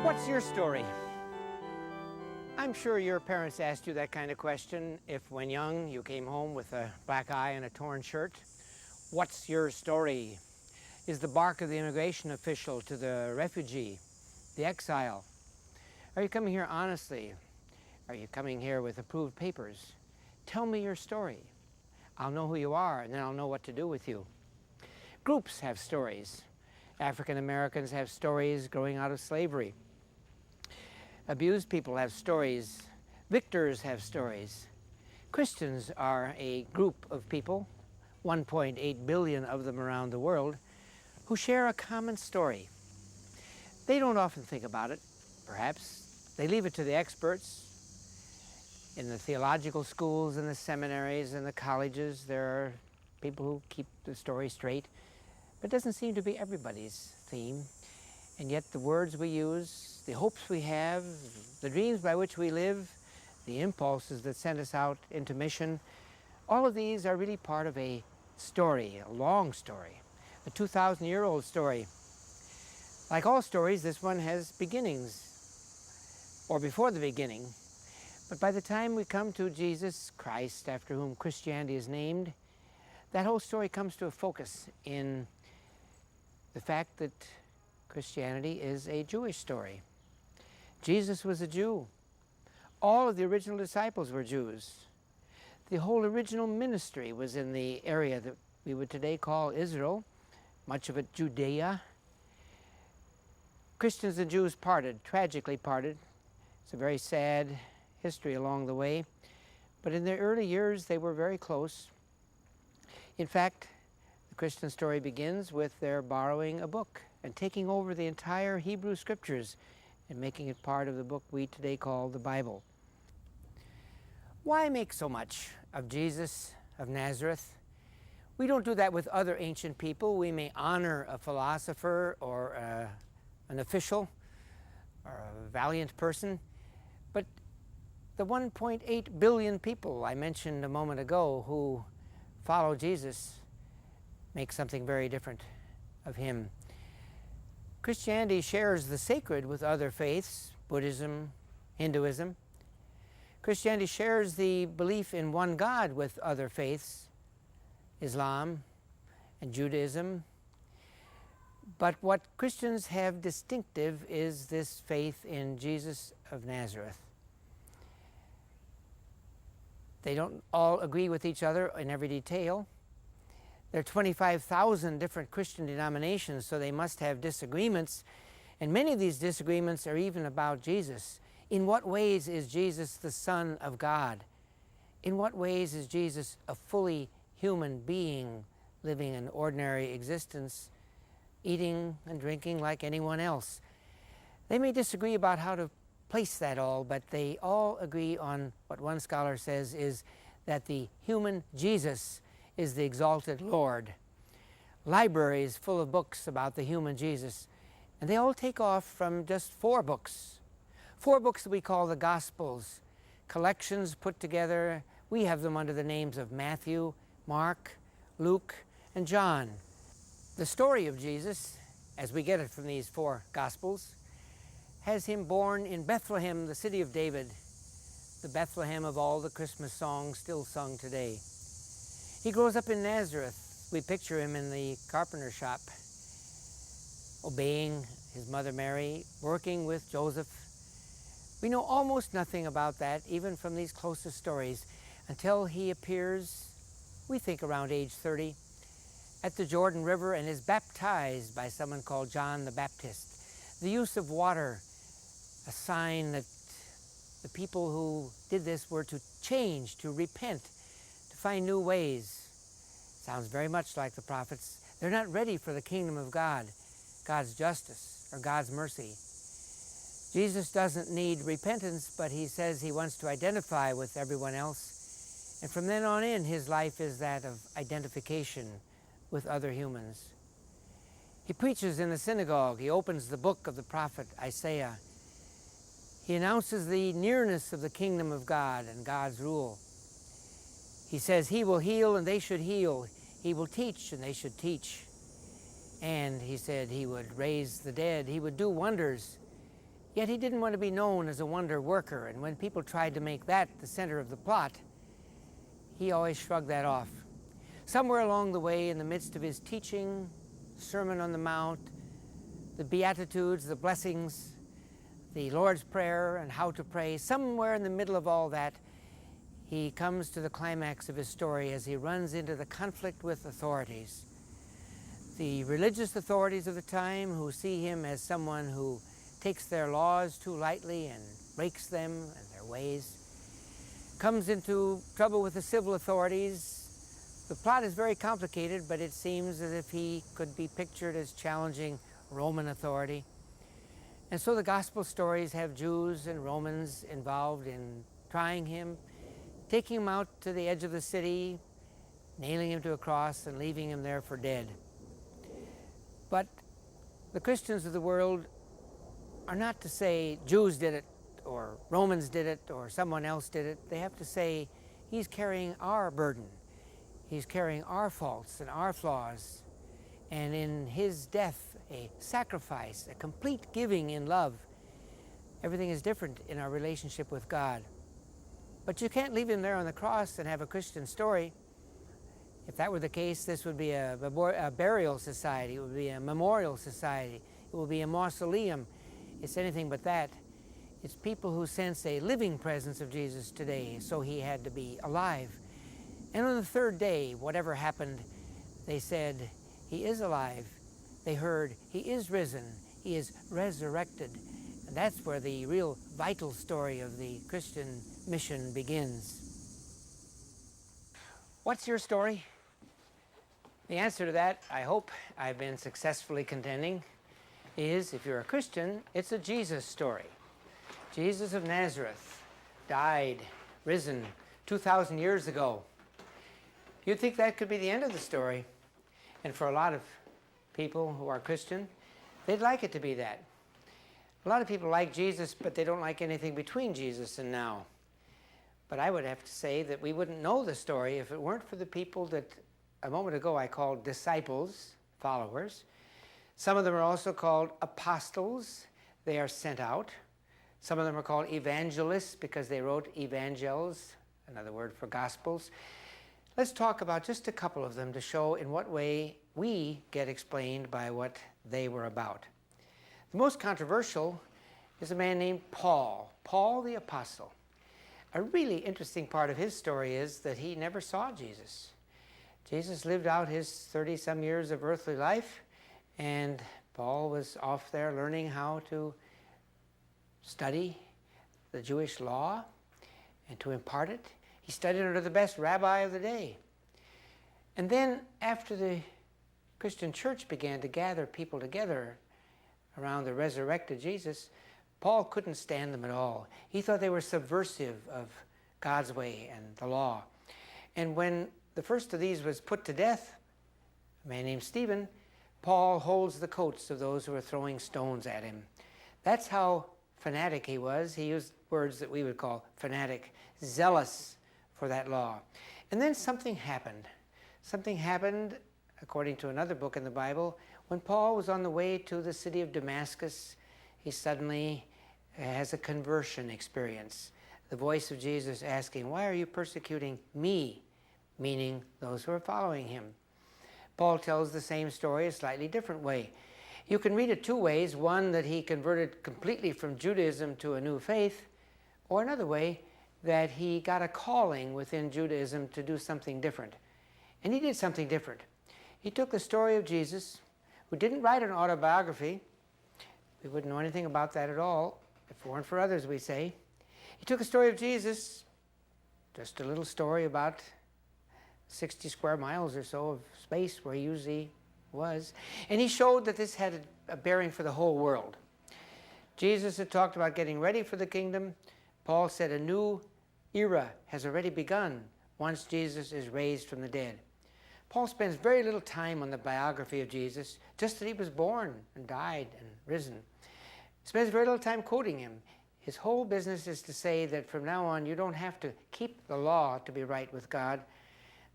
What's your story? I'm sure your parents asked you that kind of question if when young you came home with a black eye and a torn shirt. What's your story? Is the bark of the immigration official to the refugee, the exile? Are you coming here honestly? Are you coming here with approved papers? Tell me your story. I'll know who you are, and then I'll know what to do with you. Groups have stories. African Americans have stories growing out of slavery. Abused people have stories. Victors have stories. Christians are a group of people, 1.8 billion of them around the world, who share a common story. They don't often think about it, perhaps. They leave it to the experts. In the theological schools and the seminaries and the colleges, there are people who keep the story straight. But it doesn't seem to be everybody's theme. And yet the words we use, the hopes we have, the dreams by which we live, the impulses that send us out into mission, all of these are really part of a story, a long story, a 2,000-year-old story. Like all stories, this one has beginnings, or before the beginning. But by the time we come to Jesus Christ, after whom Christianity is named, that whole story comes to a focus in the fact that Christianity is a Jewish story. Jesus was a Jew. All of the original disciples were Jews. The whole original ministry was in the area that we would today call Israel, much of it Judea. Christians and Jews parted, tragically parted. It's a very sad history along the way. But in their early years, they were very close. In fact, the Christian story begins with their borrowing a book and taking over the entire Hebrew Scriptures and making it part of the book we today call the Bible. Why make so much of Jesus of Nazareth? We don't do that with other ancient people. We may honor a philosopher or an official or a valiant person, but the 1.8 billion people I mentioned a moment ago who follow Jesus make something very different of him. Christianity shares the sacred with other faiths, Buddhism, Hinduism. Christianity shares the belief in one God with other faiths, Islam and Judaism. But what Christians have distinctive is this faith in Jesus of Nazareth. They don't all agree with each other in every detail. There are 25,000 different Christian denominations, so they must have disagreements. And many of these disagreements are even about Jesus. In what ways is Jesus the Son of God? In what ways is Jesus a fully human being living an ordinary existence, eating and drinking like anyone else? They may disagree about how to place that all, but they all agree on what one scholar says is that the human Jesus is the exalted Lord. Libraries full of books about the human Jesus, and they all take off from just 4 books. 4 books that we call the Gospels, collections put together. We have them under the names of Matthew, Mark, Luke, and John. The story of Jesus, as we get it from these 4 Gospels, has him born in Bethlehem, the city of David, the Bethlehem of all the Christmas songs still sung today. He grows up in Nazareth. We picture him in the carpenter shop, obeying his mother Mary, working with Joseph. We know almost nothing about that, even from these closest stories, until he appears, we think around age 30, at the Jordan River and is baptized by someone called John the Baptist. The use of water, a sign that the people who did this were to change, to repent, to find new ways. Sounds very much like the prophets. They're not ready for the kingdom of God, God's justice, or God's mercy. Jesus doesn't need repentance, but he says he wants to identify with everyone else. And from then on in, his life is that of identification with other humans. He preaches in the synagogue. He opens the book of the prophet Isaiah. He announces the nearness of the kingdom of God and God's rule. He says he will heal and they should heal. He will teach and they should teach. And he said he would raise the dead. He would do wonders. Yet he didn't want to be known as a wonder worker, and when people tried to make that the center of the plot, he always shrugged that off. Somewhere along the way, in the midst of his teaching, Sermon on the Mount, the Beatitudes, the blessings, the Lord's Prayer, and how to pray, somewhere in the middle of all that, he comes to the climax of his story as he runs into the conflict with authorities. The religious authorities of the time, who see him as someone who takes their laws too lightly and breaks them and their ways, comes into trouble with the civil authorities. The plot is very complicated, but it seems as if he could be pictured as challenging Roman authority. And so the gospel stories have Jews and Romans involved in trying him, taking him out to the edge of the city, nailing him to a cross and leaving him there for dead. But the Christians of the world are not to say Jews did it, or Romans did it, or someone else did it. They have to say he's carrying our burden. He's carrying our faults and our flaws. And in his death, a sacrifice, a complete giving in love. Everything is different in our relationship with God. But you can't leave him there on the cross and have a Christian story. If that were the case, this would be a burial society. It would be a memorial society. It would be a mausoleum. It's anything but that. It's people who sense a living presence of Jesus today, so he had to be alive. And on the third day, whatever happened, they said, he is alive. They heard, he is risen. He is resurrected. And that's where the real vital story of the Christian mission begins. What's your story? The answer to that, I hope I've been successfully contending, is, if you're a Christian, it's a Jesus story. Jesus of Nazareth died, risen 2,000 years ago. You'd think that could be the end of the story. And for a lot of people who are Christian, they'd like it to be that. A lot of people like Jesus, but they don't like anything between Jesus and now. But I would have to say that we wouldn't know the story if it weren't for the people that a moment ago I called disciples, followers. Some of them are also called apostles. They are sent out. Some of them are called evangelists because they wrote evangels, another word for gospels. Let's talk about just a couple of them to show in what way we get explained by what they were about. The most controversial is a man named Paul the Apostle. A really interesting part of his story is that he never saw Jesus. Jesus lived out his 30-some years of earthly life, and Paul was off there learning how to study the Jewish law and to impart it. He studied under the best rabbi of the day. And then after the Christian church began to gather people together around the resurrected Jesus, Paul couldn't stand them at all. He thought they were subversive of God's way and the law. And when the first of these was put to death, a man named Stephen, Paul holds the coats of those who were throwing stones at him. That's how fanatic he was. He used words that we would call fanatic, zealous for that law. And then something happened. Something happened, according to another book in the Bible, when Paul was on the way to the city of Damascus. He suddenly has a conversion experience. The voice of Jesus asking, "Why are you persecuting me?" Meaning those who are following him. Paul tells the same story a slightly different way. You can read it two ways. One, that he converted completely from Judaism to a new faith, or another way, that he got a calling within Judaism to do something different. And he did something different. He took the story of Jesus, who didn't write an autobiography. We wouldn't know anything about that at all, if it weren't for others, we say. He took a story of Jesus, just a little story about 60 square miles or so of space where he usually was, and he showed that this had a bearing for the whole world. Jesus had talked about getting ready for the kingdom. Paul said a new era has already begun once Jesus is raised from the dead. Paul spends very little time on the biography of Jesus, just that he was born and died and risen. He spends very little time quoting him. His whole business is to say that from now on you don't have to keep the law to be right with God,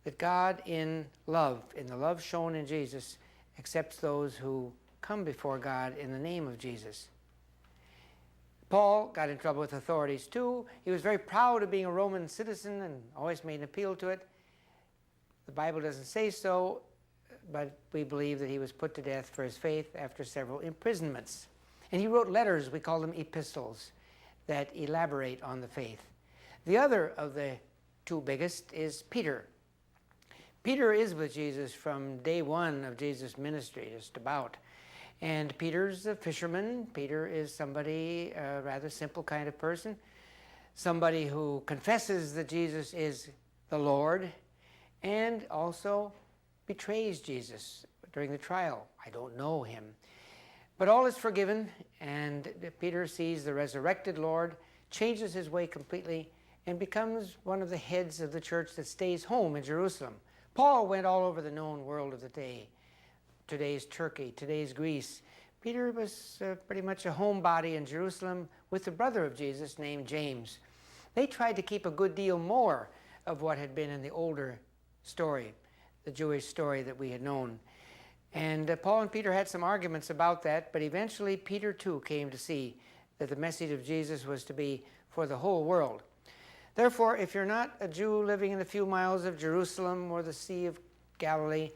that God in love, in the love shown in Jesus, accepts those who come before God in the name of Jesus. Paul got in trouble with authorities too. He was very proud of being a Roman citizen and always made an appeal to it. The Bible doesn't say so, but we believe that he was put to death for his faith after several imprisonments. And he wrote letters, we call them epistles, that elaborate on the faith. The other of the two biggest is Peter. Peter is with Jesus from day one of Jesus' ministry, just about. And Peter's a fisherman. Peter is somebody, a rather simple kind of person, somebody who confesses that Jesus is the Lord and also betrays Jesus during the trial. I don't know him. But all is forgiven, and Peter sees the resurrected Lord, changes his way completely, and becomes one of the heads of the church that stays home in Jerusalem. Paul went all over the known world of the day. Today's Turkey, today's Greece. Peter was pretty much a homebody in Jerusalem with the brother of Jesus named James. They tried to keep a good deal more of what had been in the older story, the Jewish story that we had known. And Paul and Peter had some arguments about that, but eventually Peter too came to see that the message of Jesus was to be for the whole world. Therefore, if you're not a Jew living in a few miles of Jerusalem or the Sea of Galilee,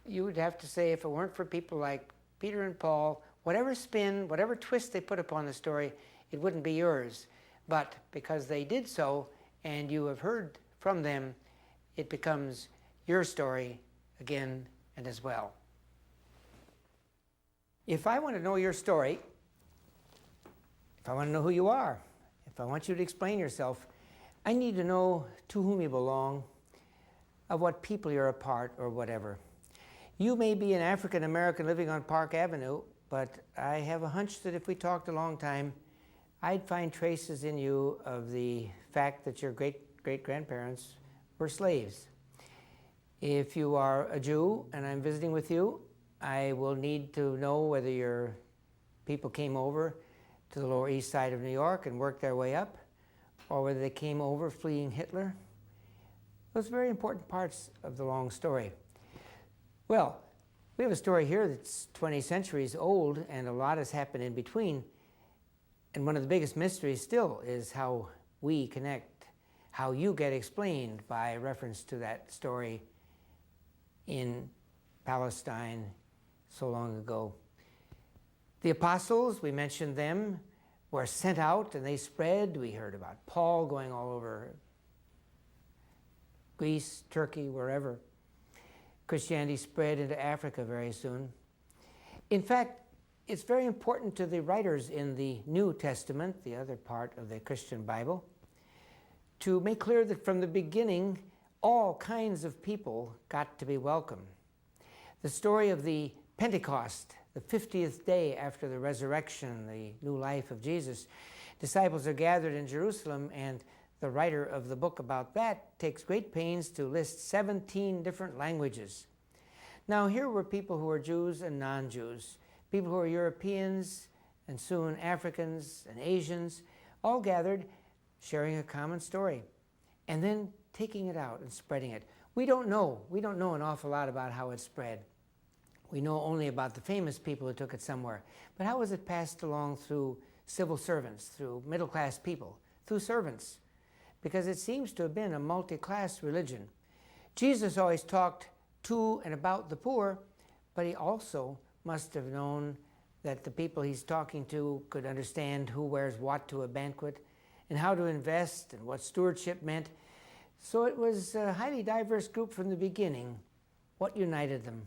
you would have to say, if it weren't for people like Peter and Paul, whatever spin, whatever twist they put upon the story, it wouldn't be yours. But because they did so, and you have heard from them, it becomes your story again and as well. If I want to know your story, if I want to know who you are, if I want you to explain yourself, I need to know to whom you belong, of what people you're a part, or whatever. You may be an African American living on Park Avenue, but I have a hunch that if we talked a long time, I'd find traces in you of the fact that your great-great-grandparents were slaves. If you are a Jew and I'm visiting with you, I will need to know whether your people came over to the Lower East Side of New York and worked their way up, or whether they came over fleeing Hitler. Those are very important parts of the long story. Well, we have a story here that's 20 centuries old, and a lot has happened in between. And one of the biggest mysteries still is how we connect, how you get explained by reference to that story in Palestine so long ago. The apostles, we mentioned them, were sent out and they spread. We heard about Paul going all over Greece, Turkey, wherever. Christianity spread into Africa very soon. In fact, it's very important to the writers in the New Testament, the other part of the Christian Bible, to make clear that from the beginning, all kinds of people got to be welcome. The story of the Pentecost, the 50th day after the resurrection, the new life of Jesus, disciples are gathered in Jerusalem, and the writer of the book about that takes great pains to list 17 different languages. Now, here were people who were Jews and non-Jews, people who were Europeans and soon Africans and Asians, all gathered, sharing a common story, and then taking it out and spreading it. We don't know an awful lot about how it spread. We know only about the famous people who took it somewhere. But how was it passed along through civil servants, through middle-class people, through servants? Because it seems to have been a multi-class religion. Jesus always talked to and about the poor, but he also must have known that the people he's talking to could understand who wears what to a banquet and how to invest and what stewardship meant. So it was a highly diverse group from the beginning. What united them?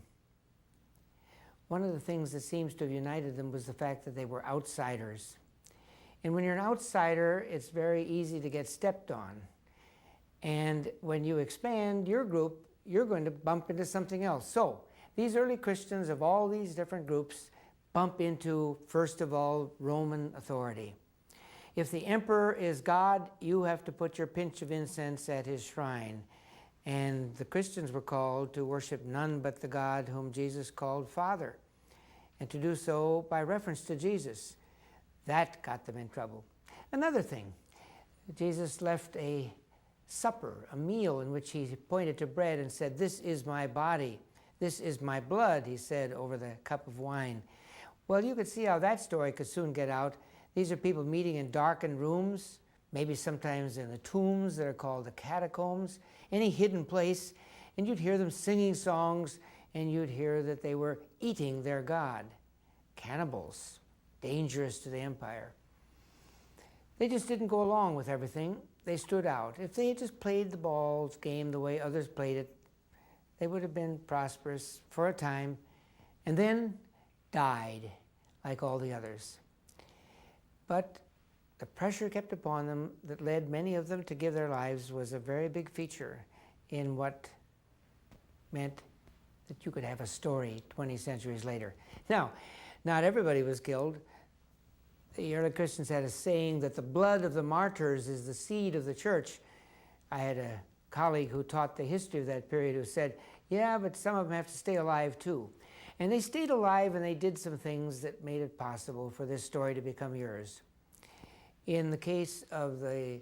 One of the things that seems to have united them was the fact that they were outsiders. And when you're an outsider, it's very easy to get stepped on. And when you expand your group, you're going to bump into something else. So these early Christians of all these different groups bump into, first of all, Roman authority. If the emperor is God, you have to put your pinch of incense at his shrine. And the Christians were called to worship none but the God whom Jesus called Father, and to do so by reference to Jesus. That got them in trouble. Another thing, Jesus left a supper, a meal in which he pointed to bread and said, "This is my body, this is my blood," he said over the cup of wine. Well, you could see how that story could soon get out, These are people meeting in darkened rooms, maybe sometimes in the tombs that are called the catacombs, any hidden place, and you'd hear them singing songs, and you'd hear that they were eating their God. Cannibals, dangerous to the empire. They just didn't go along with everything. They stood out. If they had just played the ball's game the way others played it, they would have been prosperous for a time, and then died like all the others. But the pressure kept upon them that led many of them to give their lives was a very big feature in what meant that you could have a story 20 centuries later. Now, not everybody was killed. The early Christians had a saying that the blood of the martyrs is the seed of the church. I had a colleague who taught the history of that period who said, yeah, but some of them have to stay alive too. And they stayed alive, and they did some things that made it possible for this story to become yours. In the case of the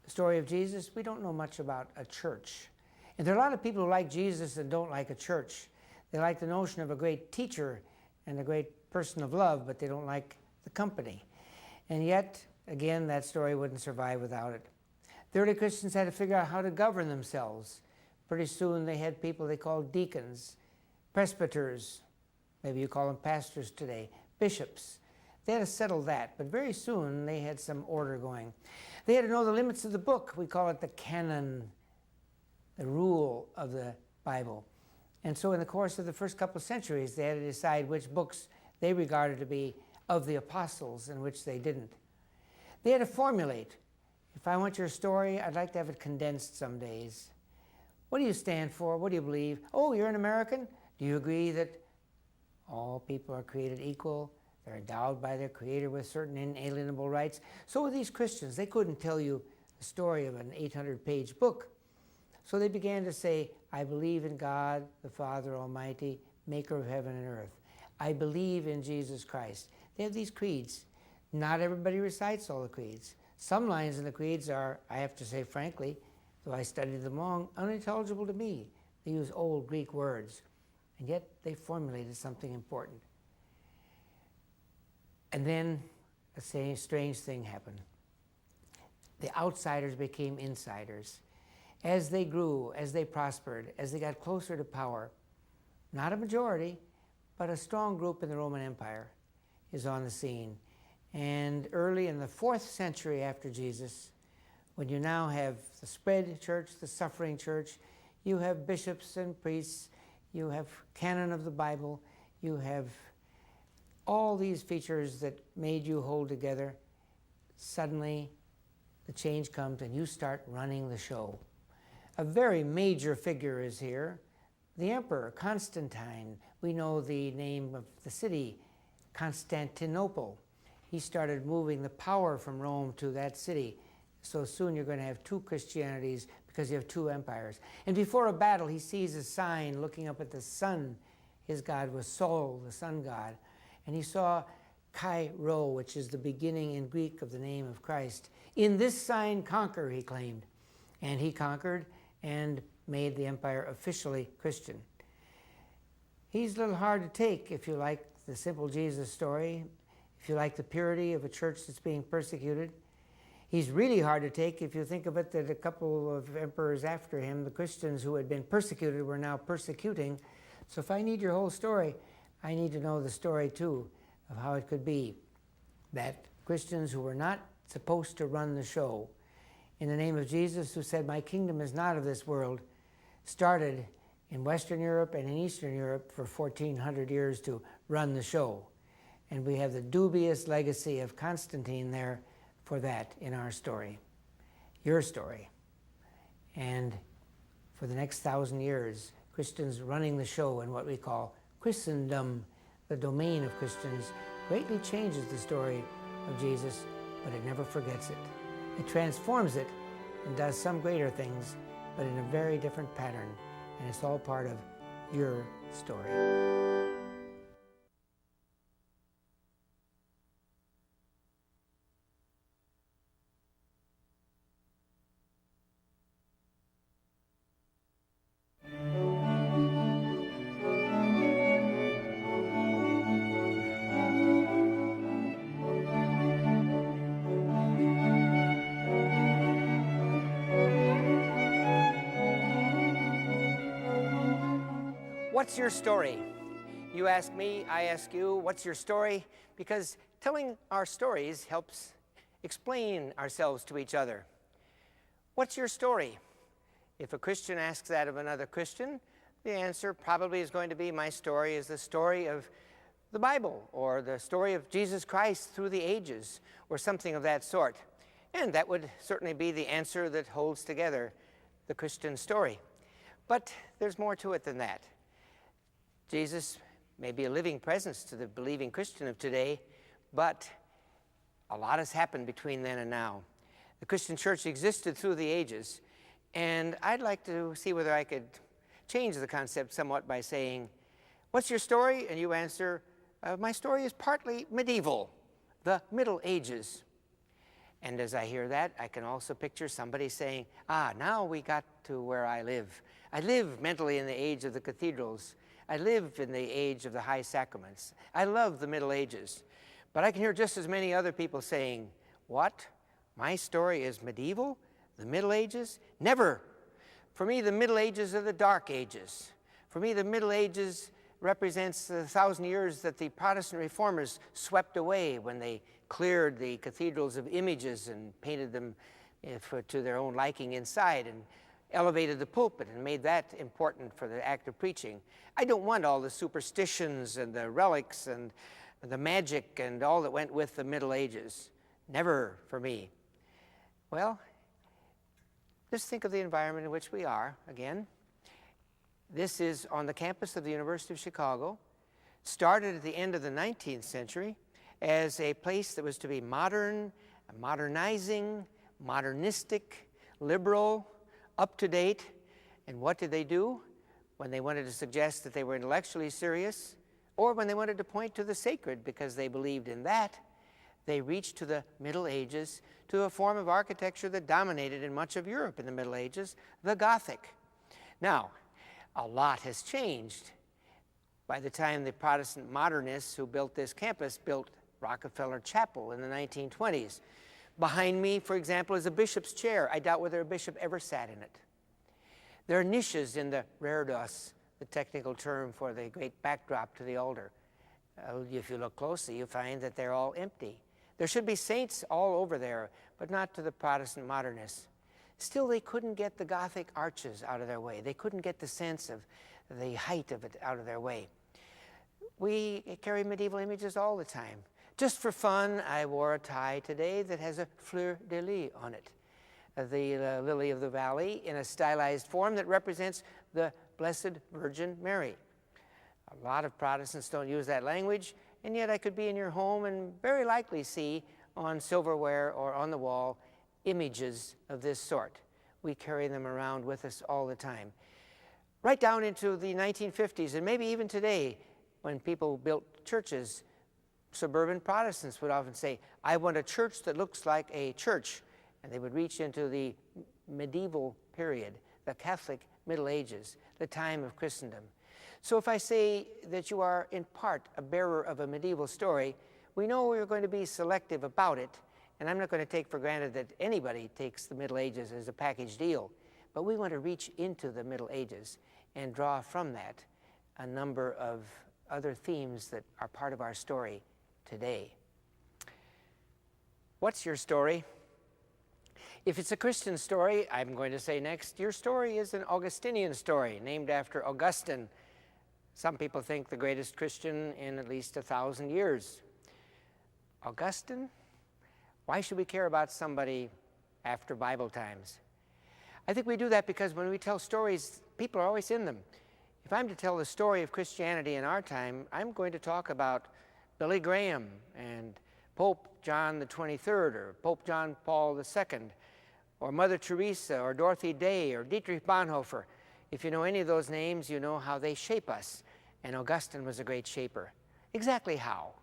story of Jesus, we don't know much about a church. And there are a lot of people who like Jesus and don't like a church. They like the notion of a great teacher and a great person of love, but they don't like the company. And yet, again, that story wouldn't survive without it. The early Christians had to figure out how to govern themselves. Pretty soon they had people they called deacons, presbyters, maybe you call them pastors today, bishops. They had to settle that, but very soon they had some order going. They had to know the limits of the book. We call it the canon, the rule of the Bible. And so in the course of the first couple of centuries, they had to decide which books they regarded to be of the apostles and which they didn't. They had to formulate. If I want your story, I'd like to have it condensed some days. What do you stand for? What do you believe? Oh, you're an American? Do you agree that all people are created equal? They're endowed by their Creator with certain inalienable rights. So were these Christians. They couldn't tell you the story of an 800-page book. So they began to say, I believe in God, the Father Almighty, maker of heaven and earth. I believe in Jesus Christ. They have these creeds. Not everybody recites all the creeds. Some lines in the creeds are, I have to say frankly, though I studied them long, unintelligible to me. They use old Greek words, and yet they formulated something important. And then a strange thing happened. The outsiders became insiders. As they grew, as they prospered, as they got closer to power, not a majority, but a strong group in the Roman Empire is on the scene. And early in the 4th century after Jesus, when you now have the spread church, the suffering church, you have bishops and priests, you have canon of the Bible, you have all these features that made you hold together, suddenly the change comes and you start running the show. A very major figure is here, the Emperor Constantine. We know the name of the city, Constantinople. He started moving the power from Rome to that city. So soon you're going to have two Christianities because you have two empires. And before a battle, he sees a sign looking up at the sun. His god was Sol, the sun god. And he saw Chi Rho, which is the beginning in Greek of the name of Christ. In this sign conquer, he claimed. And he conquered and made the empire officially Christian. He's a little hard to take if you like the simple Jesus story, if you like the purity of a church that's being persecuted. He's really hard to take if you think of it that a couple of emperors after him, the Christians who had been persecuted, were now persecuting. So if I need your whole story, I need to know the story too of how it could be that Christians who were not supposed to run the show in the name of Jesus, who said, my kingdom is not of this world, started in Western Europe and in Eastern Europe for 1400 years to run the show. And we have the dubious legacy of Constantine there for that in our story, your story. And for the next 1,000 years, Christians running the show in what we call Christendom, the domain of Christians, greatly changes the story of Jesus, but it never forgets it. It transforms it and does some greater things, but in a very different pattern. And it's all part of your story. What's your story? You ask me, I ask you, what's your story? Because telling our stories helps explain ourselves to each other. What's your story? If a Christian asks that of another Christian, the answer probably is going to be, my story is the story of the Bible, or the story of Jesus Christ through the ages, or something of that sort. And that would certainly be the answer that holds together the Christian story. But there's more to it than that. Jesus may be a living presence to the believing Christian of today, but a lot has happened between then and now. The Christian church existed through the ages, and I'd like to see whether I could change the concept somewhat by saying, what's your story? And you answer, my story is partly medieval, the Middle Ages. And as I hear that, I can also picture somebody saying, now we got to where I live. I live mentally in the age of the cathedrals. I live in the age of the high sacraments. I love the Middle Ages. But I can hear just as many other people saying, what? My story is medieval? The Middle Ages? Never. For me, the Middle Ages are the Dark Ages. For me, the Middle Ages represents the 1,000 years that the Protestant Reformers swept away when they cleared the cathedrals of images and painted them to their own liking inside, and elevated the pulpit and made that important for the act of preaching. I don't want all the superstitions and the relics and the magic and all that went with the Middle Ages. Never for me. Well, just think of the environment in which we are again. This is on the campus of the University of Chicago. Started at the end of the 19th century as a place that was to be modern, modernizing, modernistic, liberal, up to date. And what did they do when they wanted to suggest that they were intellectually serious, or when they wanted to point to the sacred because they believed in that? They reached to the Middle Ages, to a form of architecture that dominated in much of Europe in the Middle Ages, the Gothic. Now, a lot has changed. By the time the Protestant modernists who built this campus built Rockefeller Chapel in the 1920s. Behind me, for example, is a bishop's chair. I doubt whether a bishop ever sat in it. There are niches in the reredos, the technical term for the great backdrop to the altar. If you look closely, you find that they're all empty. There should be saints all over there, but not to the Protestant modernists. Still, they couldn't get the Gothic arches out of their way. They couldn't get the sense of the height of it out of their way. We carry medieval images all the time. Just for fun, I wore a tie today that has a fleur-de-lis on it, the lily of the valley, in a stylized form that represents the Blessed Virgin Mary. A lot of Protestants don't use that language, and yet I could be in your home and very likely see on silverware or on the wall images of this sort. We carry them around with us all the time. Right down into the 1950s, and maybe even today, when people built churches, suburban Protestants would often say, I want a church that looks like a church. And they would reach into the medieval period, the Catholic Middle Ages, the time of Christendom. So if I say that you are in part a bearer of a medieval story, we know we're going to be selective about it, and I'm not going to take for granted that anybody takes the Middle Ages as a package deal. But we want to reach into the Middle Ages and draw from that a number of other themes that are part of our story today. What's your story? If it's a Christian story, I'm going to say next, your story is an Augustinian story, named after Augustine. Some people think the greatest Christian in at least 1,000 years. Augustine? Why should we care about somebody after Bible times? I think we do that because when we tell stories, people are always in them. If I'm to tell the story of Christianity in our time, I'm going to talk about Billy Graham and Pope John the 23rd, or Pope John Paul II, or Mother Teresa, or Dorothy Day, or Dietrich Bonhoeffer. If you know any of those names, you know how they shape us. And Augustine was a great shaper. Exactly how?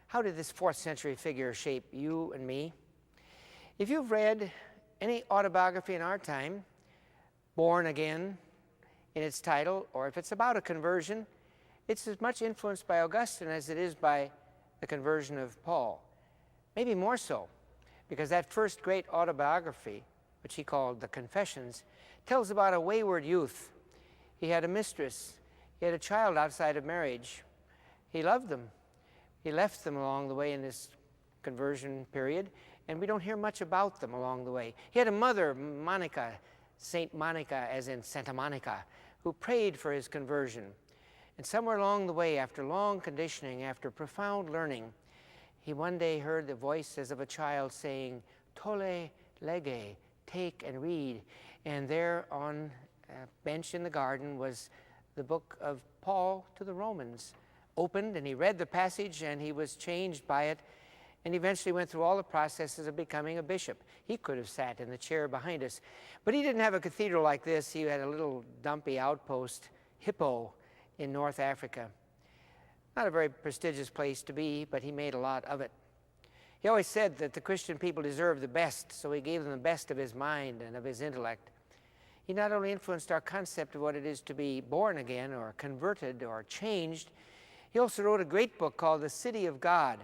How did this 4th century figure shape you and me? If you've read any autobiography in our time, Born Again in its title, or if it's about a conversion, it's as much influenced by Augustine as it is by the conversion of Paul. Maybe more so, because that first great autobiography, which he called The Confessions, tells about a wayward youth. He had a mistress. He had a child outside of marriage. He loved them. He left them along the way in this conversion period, and we don't hear much about them along the way. He had a mother, Monica, Saint Monica, as in Santa Monica, who prayed for his conversion. And somewhere along the way, after long conditioning, after profound learning, he one day heard the voice as of a child saying, "Tolle lege," take and read. And there on a bench in the garden was the book of Paul to the Romans, opened, and he read the passage, and he was changed by it, and eventually went through all the processes of becoming a bishop. He could have sat in the chair behind us, but he didn't have a cathedral like this. He had a little dumpy outpost, Hippo, in North Africa. Not a very prestigious place to be, but he made a lot of it. He always said that the Christian people deserve the best, so he gave them the best of his mind and of his intellect. He not only influenced our concept of what it is to be born again or converted or changed, he also wrote a great book called The City of God.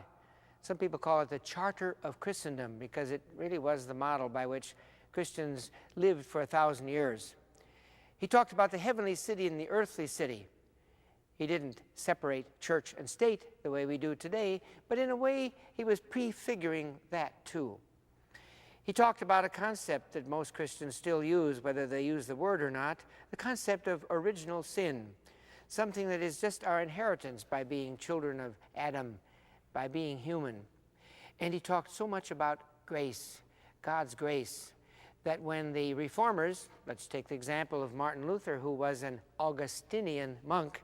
Some people call it the Charter of Christendom because it really was the model by which Christians lived for 1,000 years. He talked about the heavenly city and the earthly city. He didn't separate church and state the way we do today, but in a way he was prefiguring that too. He talked about a concept that most Christians still use, whether they use the word or not, the concept of original sin, something that is just our inheritance by being children of Adam, by being human. And he talked so much about grace, God's grace, that when the reformers, let's take the example of Martin Luther, who was an Augustinian monk,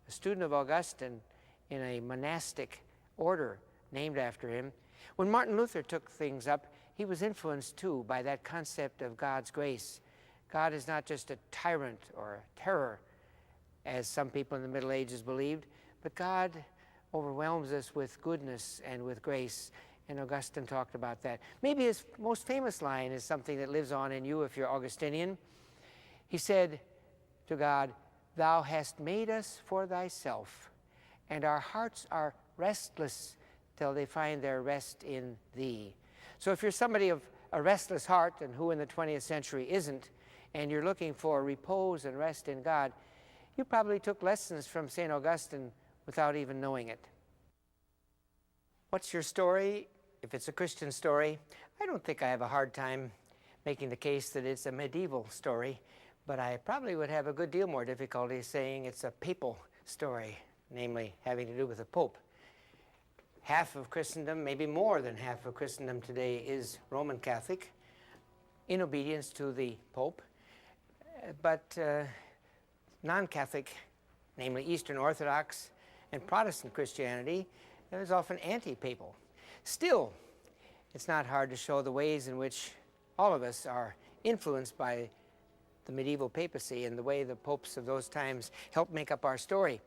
a student of Augustine in a monastic order named after him, when Martin Luther took things up, he was influenced too by that concept of God's grace. God is not just a tyrant or a terror, as some people in the Middle Ages believed, but God overwhelms us with goodness and with grace, and Augustine talked about that. Maybe his most famous line is something that lives on in you if you're Augustinian. He said to God, "Thou hast made us for thyself, and our hearts are restless till they find their rest in thee." So if you're somebody of a restless heart, and who in the 20th century isn't, and you're looking for repose and rest in God, you probably took lessons from St. Augustine without even knowing it. What's your story? If it's a Christian story, I don't think I have a hard time making the case that it's a medieval story, but I probably would have a good deal more difficulty saying it's a papal story, namely having to do with the Pope. Half of Christendom, maybe more than half of Christendom today, is Roman Catholic, in obedience to the Pope, but non-Catholic, namely Eastern Orthodox and Protestant Christianity, is often anti-papal. Still, it's not hard to show the ways in which all of us are influenced by the medieval papacy and the way the popes of those times helped make up our story.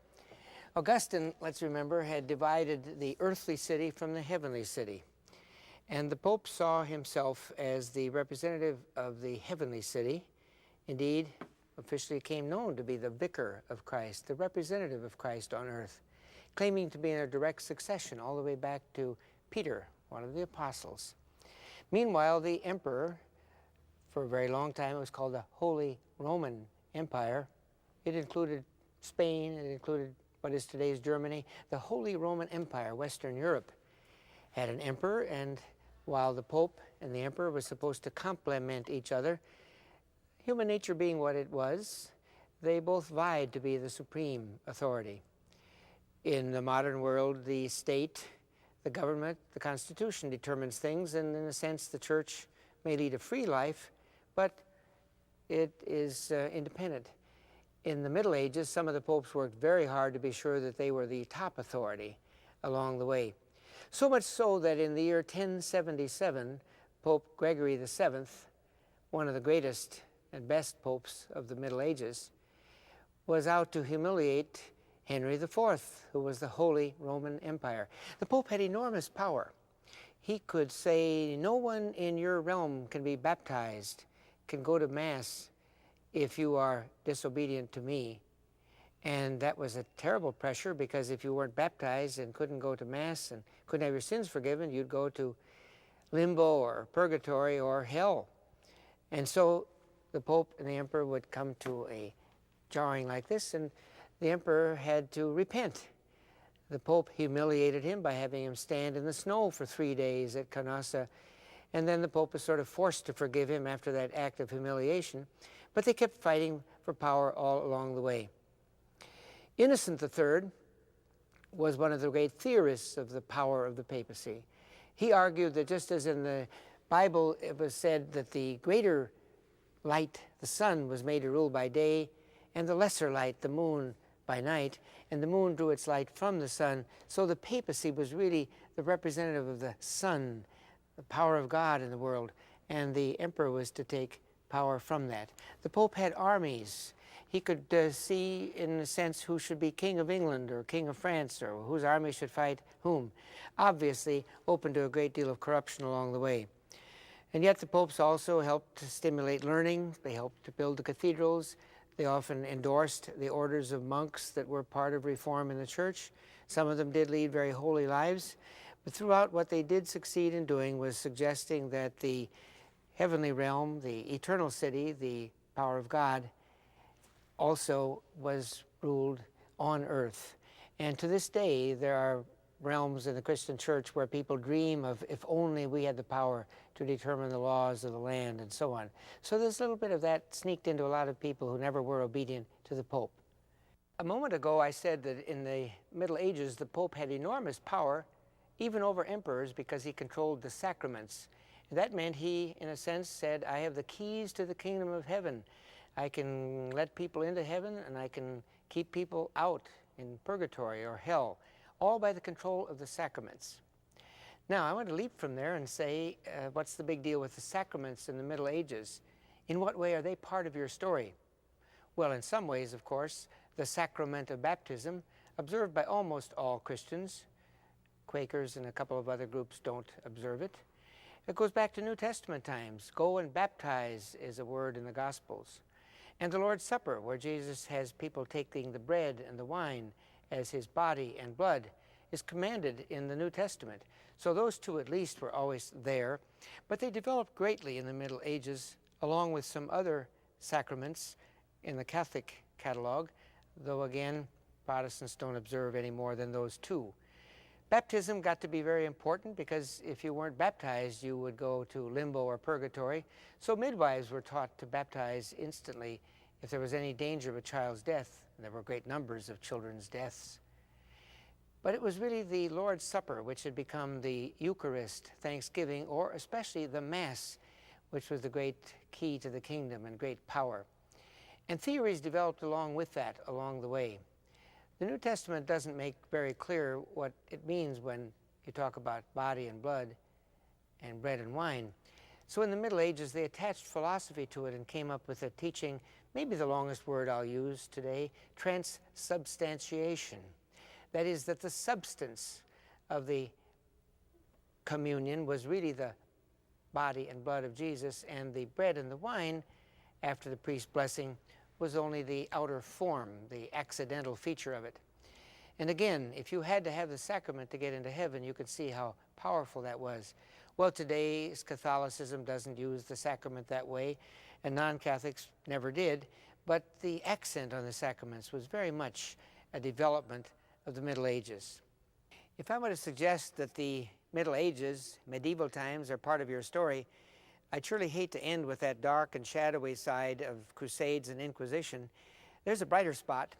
Augustine, let's remember, had divided the earthly city from the heavenly city. And the Pope saw himself as the representative of the heavenly city. Indeed, officially came known to be the vicar of Christ, the representative of Christ on earth, claiming to be in a direct succession all the way back to Peter, one of the apostles. Meanwhile, the emperor, for a very long time, it was called the Holy Roman Empire. It included Spain, it included what is today's Germany. The Holy Roman Empire, Western Europe, had an emperor, and while the Pope and the emperor were supposed to complement each other, human nature being what it was, they both vied to be the supreme authority. In the modern world, the state, the government, the Constitution determines things, and in a sense the church may lead a free life, but it is independent. In the Middle Ages, some of the popes worked very hard to be sure that they were the top authority along the way. So much so that in the year 1077, Pope Gregory VII, one of the greatest and best popes of the Middle Ages, was out to humiliate Henry IV, who was the Holy Roman Empire. The Pope had enormous power. He could say, no one in your realm can be baptized, can go to Mass if you are disobedient to me. And that was a terrible pressure, because if you weren't baptized and couldn't go to Mass and couldn't have your sins forgiven, you'd go to limbo or purgatory or hell. And so the Pope and the Emperor would come to a jarring like this, and the emperor had to repent. The Pope humiliated him by having him stand in the snow for 3 days at Canossa, and then the Pope was sort of forced to forgive him after that act of humiliation, but they kept fighting for power all along the way. Innocent III was one of the great theorists of the power of the papacy. He argued that just as in the Bible it was said that the greater light, the sun, was made to rule by day, and the lesser light, the moon, by night, and the moon drew its light from the sun, so the papacy was really the representative of the sun, the power of God in the world, and the emperor was to take power from that. The Pope had armies. He could see, in a sense, who should be King of England or King of France, or whose army should fight whom. Obviously open to a great deal of corruption along the way. And yet the popes also helped to stimulate learning. They helped to build the cathedrals. They often endorsed the orders of monks that were part of reform in the church. Some of them did lead very holy lives. But throughout, what they did succeed in doing was suggesting that the heavenly realm, the eternal city, the power of God, also was ruled on earth. And to this day, there are realms in the Christian church where people dream of if only we had the power to determine the laws of the land and so on. So there's a little bit of that sneaked into a lot of people who never were obedient to the Pope. A moment ago I said that in the Middle Ages the Pope had enormous power even over emperors because he controlled the sacraments. And that meant he, in a sense, said, I have the keys to the kingdom of heaven. I can let people into heaven and I can keep people out in purgatory or hell, all by the control of the sacraments. Now, I want to leap from there and say, what's the big deal with the sacraments in the Middle Ages? In what way are they part of your story? Well, in some ways, of course, the Sacrament of Baptism, observed by almost all Christians, Quakers and a couple of other groups don't observe it. It goes back to New Testament times. Go and baptize is a word in the Gospels. And the Lord's Supper, where Jesus has people taking the bread and the wine as his body and blood, is commanded in the New Testament. So those two at least were always there, but they developed greatly in the Middle Ages, along with some other sacraments in the Catholic catalog, though again, Protestants don't observe any more than those two. Baptism got to be very important because if you weren't baptized, you would go to limbo or purgatory. So midwives were taught to baptize instantly if there was any danger of a child's death. And there were great numbers of children's deaths. But it was really the Lord's Supper which had become the Eucharist, Thanksgiving, or especially the Mass, which was the great key to the kingdom and great power. And theories developed along with that along the way. The New Testament doesn't make very clear what it means when you talk about body and blood and bread and wine. So in the Middle Ages, they attached philosophy to it and came up with a teaching, maybe the longest word I'll use today, transubstantiation. That is, that the substance of the communion was really the body and blood of Jesus, and the bread and the wine, after the priest's blessing, was only the outer form, the accidental feature of it. And again, if you had to have the sacrament to get into heaven, you could see how powerful that was. Well, today's Catholicism doesn't use the sacrament that way, and non-Catholics never did, but the accent on the sacraments was very much a development of the Middle Ages. If I were to suggest that the Middle Ages, medieval times, are part of your story, I'd surely hate to end with that dark and shadowy side of Crusades and Inquisition. There's a brighter spot.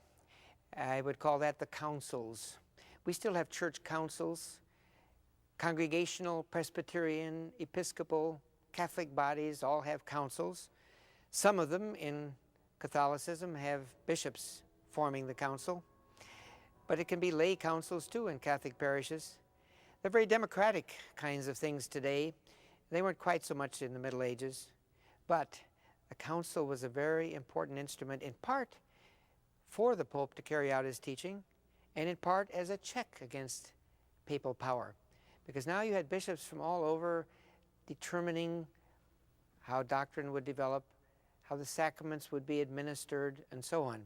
I would call that the councils. We still have church councils, congregational, Presbyterian, Episcopal, Catholic bodies all have councils. Some of them in Catholicism have bishops forming the council, but it can be lay councils too in Catholic parishes. They're very democratic kinds of things today. They weren't quite so much in the Middle Ages, but the council was a very important instrument, in part for the Pope to carry out his teaching, and in part as a check against papal power. Because now you had bishops from all over determining how doctrine would develop, how the sacraments would be administered, and so on.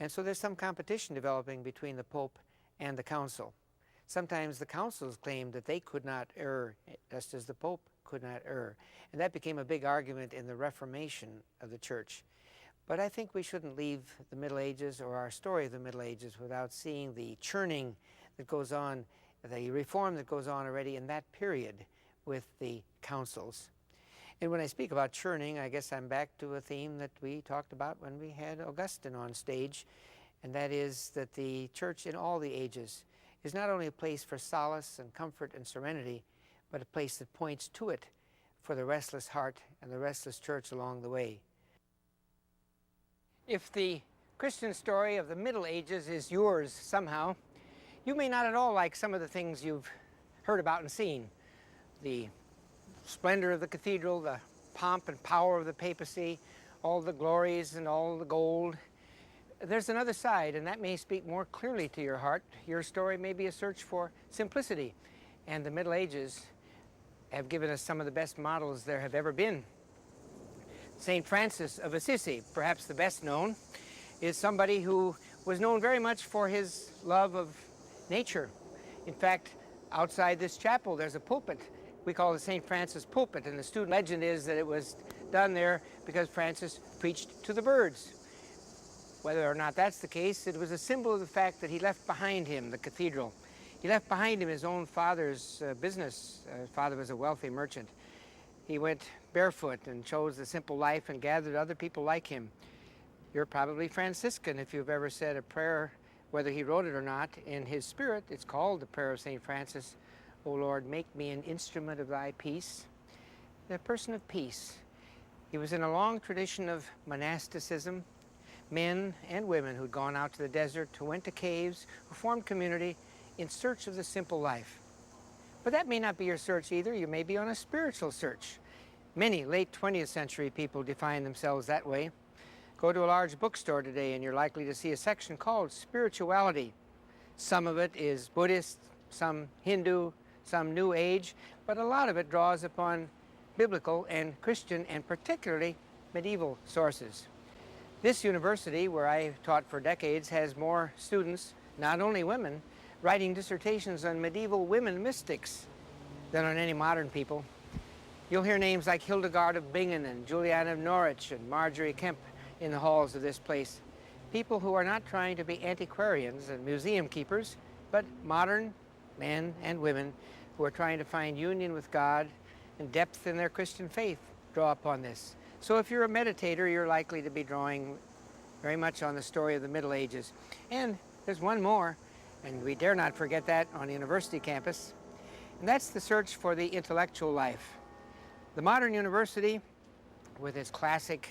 And so there's some competition developing between the Pope and the council. Sometimes the councils claimed that they could not err, just as the Pope could not err. And that became a big argument in the Reformation of the Church. But I think we shouldn't leave the Middle Ages or our story of the Middle Ages without seeing the churning that goes on, the reform that goes on already in that period with the councils. And when I speak about churning, I guess I'm back to a theme that we talked about when we had Augustine on stage, and that is that the church in all the ages is not only a place for solace and comfort and serenity, but a place that points to it for the restless heart and the restless church along the way. If the Christian story of the Middle Ages is yours somehow, you may not at all like some of the things you've heard about and seen. The splendor of the cathedral, the pomp and power of the papacy, all the glories and all the gold. There's another side, and that may speak more clearly to your heart. Your story may be a search for simplicity, and the Middle Ages have given us some of the best models there have ever been. St. Francis of Assisi, perhaps the best known, is somebody who was known very much for his love of nature. In fact, outside this chapel, there's a pulpit. We call it St. Francis Pulpit, and the student legend is that it was done there because Francis preached to the birds. Whether or not that's the case, it was a symbol of the fact that he left behind him the cathedral. He left behind him his own father's business. His father was a wealthy merchant. He went barefoot and chose the simple life and gathered other people like him. You're probably Franciscan if you've ever said a prayer, whether he wrote it or not, in his spirit. It's called the Prayer of St. Francis. O Lord, make me an instrument of thy peace. A person of peace. He was in a long tradition of monasticism, men and women who'd gone out to the desert, who went to caves, who formed community in search of the simple life. But that may not be your search either. You may be on a spiritual search. Many late 20th century people define themselves that way. Go to a large bookstore today and you're likely to see a section called Spirituality. Some of it is Buddhist, some Hindu, some New Age, but a lot of it draws upon biblical and Christian and particularly medieval sources. This university, where I taught for decades, has more students, not only women, writing dissertations on medieval women mystics than on any modern people. You'll hear names like Hildegard of Bingen and Juliana of Norwich and Marjorie Kemp in the halls of this place. People who are not trying to be antiquarians and museum keepers, but modern men and women who are trying to find union with God and depth in their Christian faith draw upon this. So if you're a meditator, you're likely to be drawing very much on the story of the Middle Ages. And there's one more, and we dare not forget that on the university campus, and that's the search for the intellectual life. The modern university, with its classic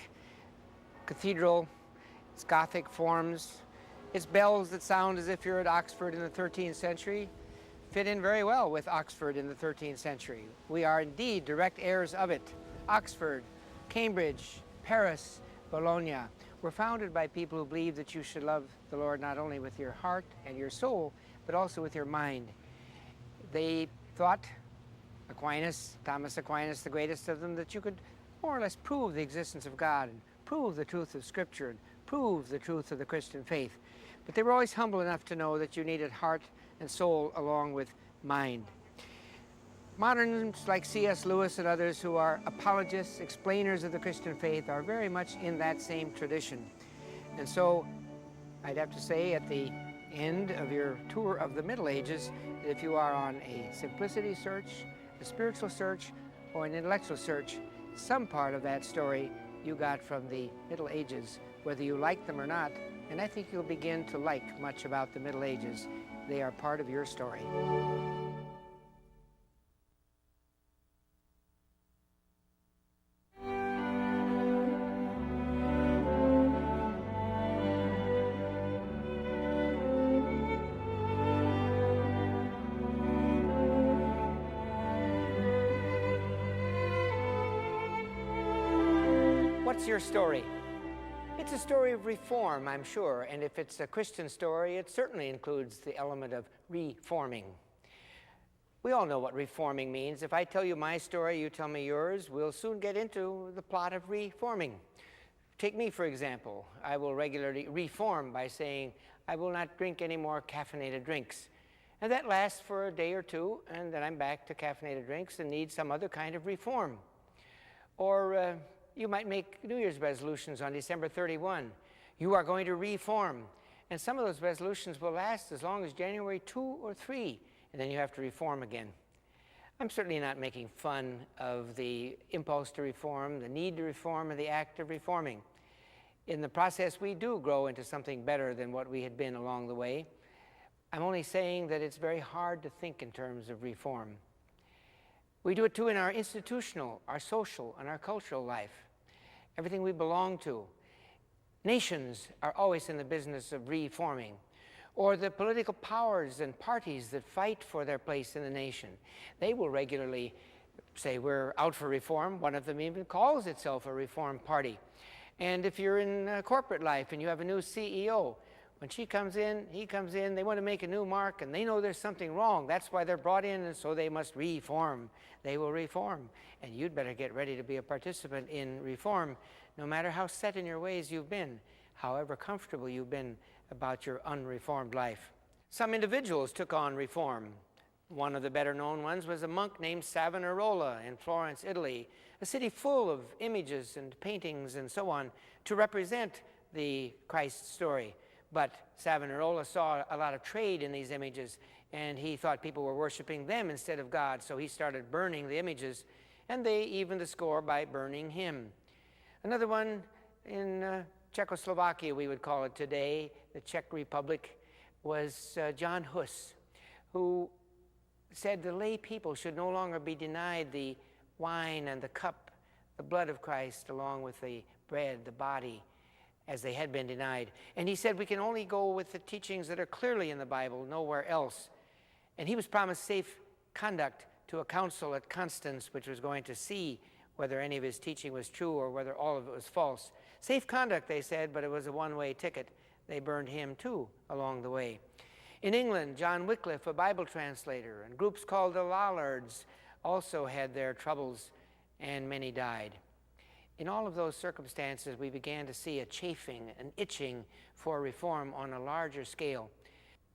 cathedral, its Gothic forms, its bells that sound as if you're at Oxford in the 13th century, fit in very well with Oxford in the 13th century. We are indeed direct heirs of it. Oxford, Cambridge, Paris, Bologna were founded by people who believed that you should love the Lord not only with your heart and your soul, but also with your mind. They thought, Thomas Aquinas, the greatest of them, that you could more or less prove the existence of God and prove the truth of Scripture and prove the truth of the Christian faith. But they were always humble enough to know that you needed heart and soul along with mind. Moderns like C.S. Lewis and others who are apologists, explainers of the Christian faith are very much in that same tradition. And so I'd have to say at the end of your tour of the Middle Ages, that if you are on a simplicity search, a spiritual search, or an intellectual search, some part of that story you got from the Middle Ages, whether you like them or not. And I think you'll begin to like much about the Middle Ages. They are part of your story. What's your story? It's a story of reform, I'm sure, and if it's a Christian story, it certainly includes the element of reforming. We all know what reforming means. If I tell you my story, you tell me yours, we'll soon get into the plot of reforming. Take me, for example. I will regularly reform by saying, I will not drink any more caffeinated drinks. And that lasts for a day or two, and then I'm back to caffeinated drinks and need some other kind of reform. Or you might make New Year's resolutions on December 31. You are going to reform. And some of those resolutions will last as long as January 2 or 3, and then you have to reform again. I'm certainly not making fun of the impulse to reform, the need to reform, and the act of reforming. In the process, we do grow into something better than what we had been along the way. I'm only saying that it's very hard to think in terms of reform. We do it too in our institutional, our social, and our cultural life, everything we belong to. Nations are always in the business of reforming, or the political powers and parties that fight for their place in the nation. They will regularly say, we're out for reform. One of them even calls itself a reform party. And if you're in corporate life and you have a new CEO, when she comes in, he comes in, they want to make a new mark, and they know there's something wrong. That's why they're brought in, and so they must reform. They will reform. And you'd better get ready to be a participant in reform, no matter how set in your ways you've been, however comfortable you've been about your unreformed life. Some individuals took on reform. One of the better known ones was a monk named Savonarola in Florence, Italy, a city full of images and paintings and so on to represent the Christ story. But Savonarola saw a lot of trade in these images, and he thought people were worshiping them instead of God, so he started burning the images, and they evened the score by burning him. Another one in Czechoslovakia, we would call it today, the Czech Republic, was John Hus, who said the lay people should no longer be denied the wine and the cup, the blood of Christ, along with the bread, the body, as they had been denied. And he said we can only go with the teachings that are clearly in the Bible, nowhere else. And he was promised safe conduct to a council at Constance, which was going to see whether any of his teaching was true or whether all of it was false. Safe conduct, they said, but it was a one-way ticket. They burned him, too, along the way. In England, John Wycliffe, a Bible translator, and groups called the Lollards also had their troubles, and many died. In all of those circumstances, we began to see a chafing, an itching for reform on a larger scale.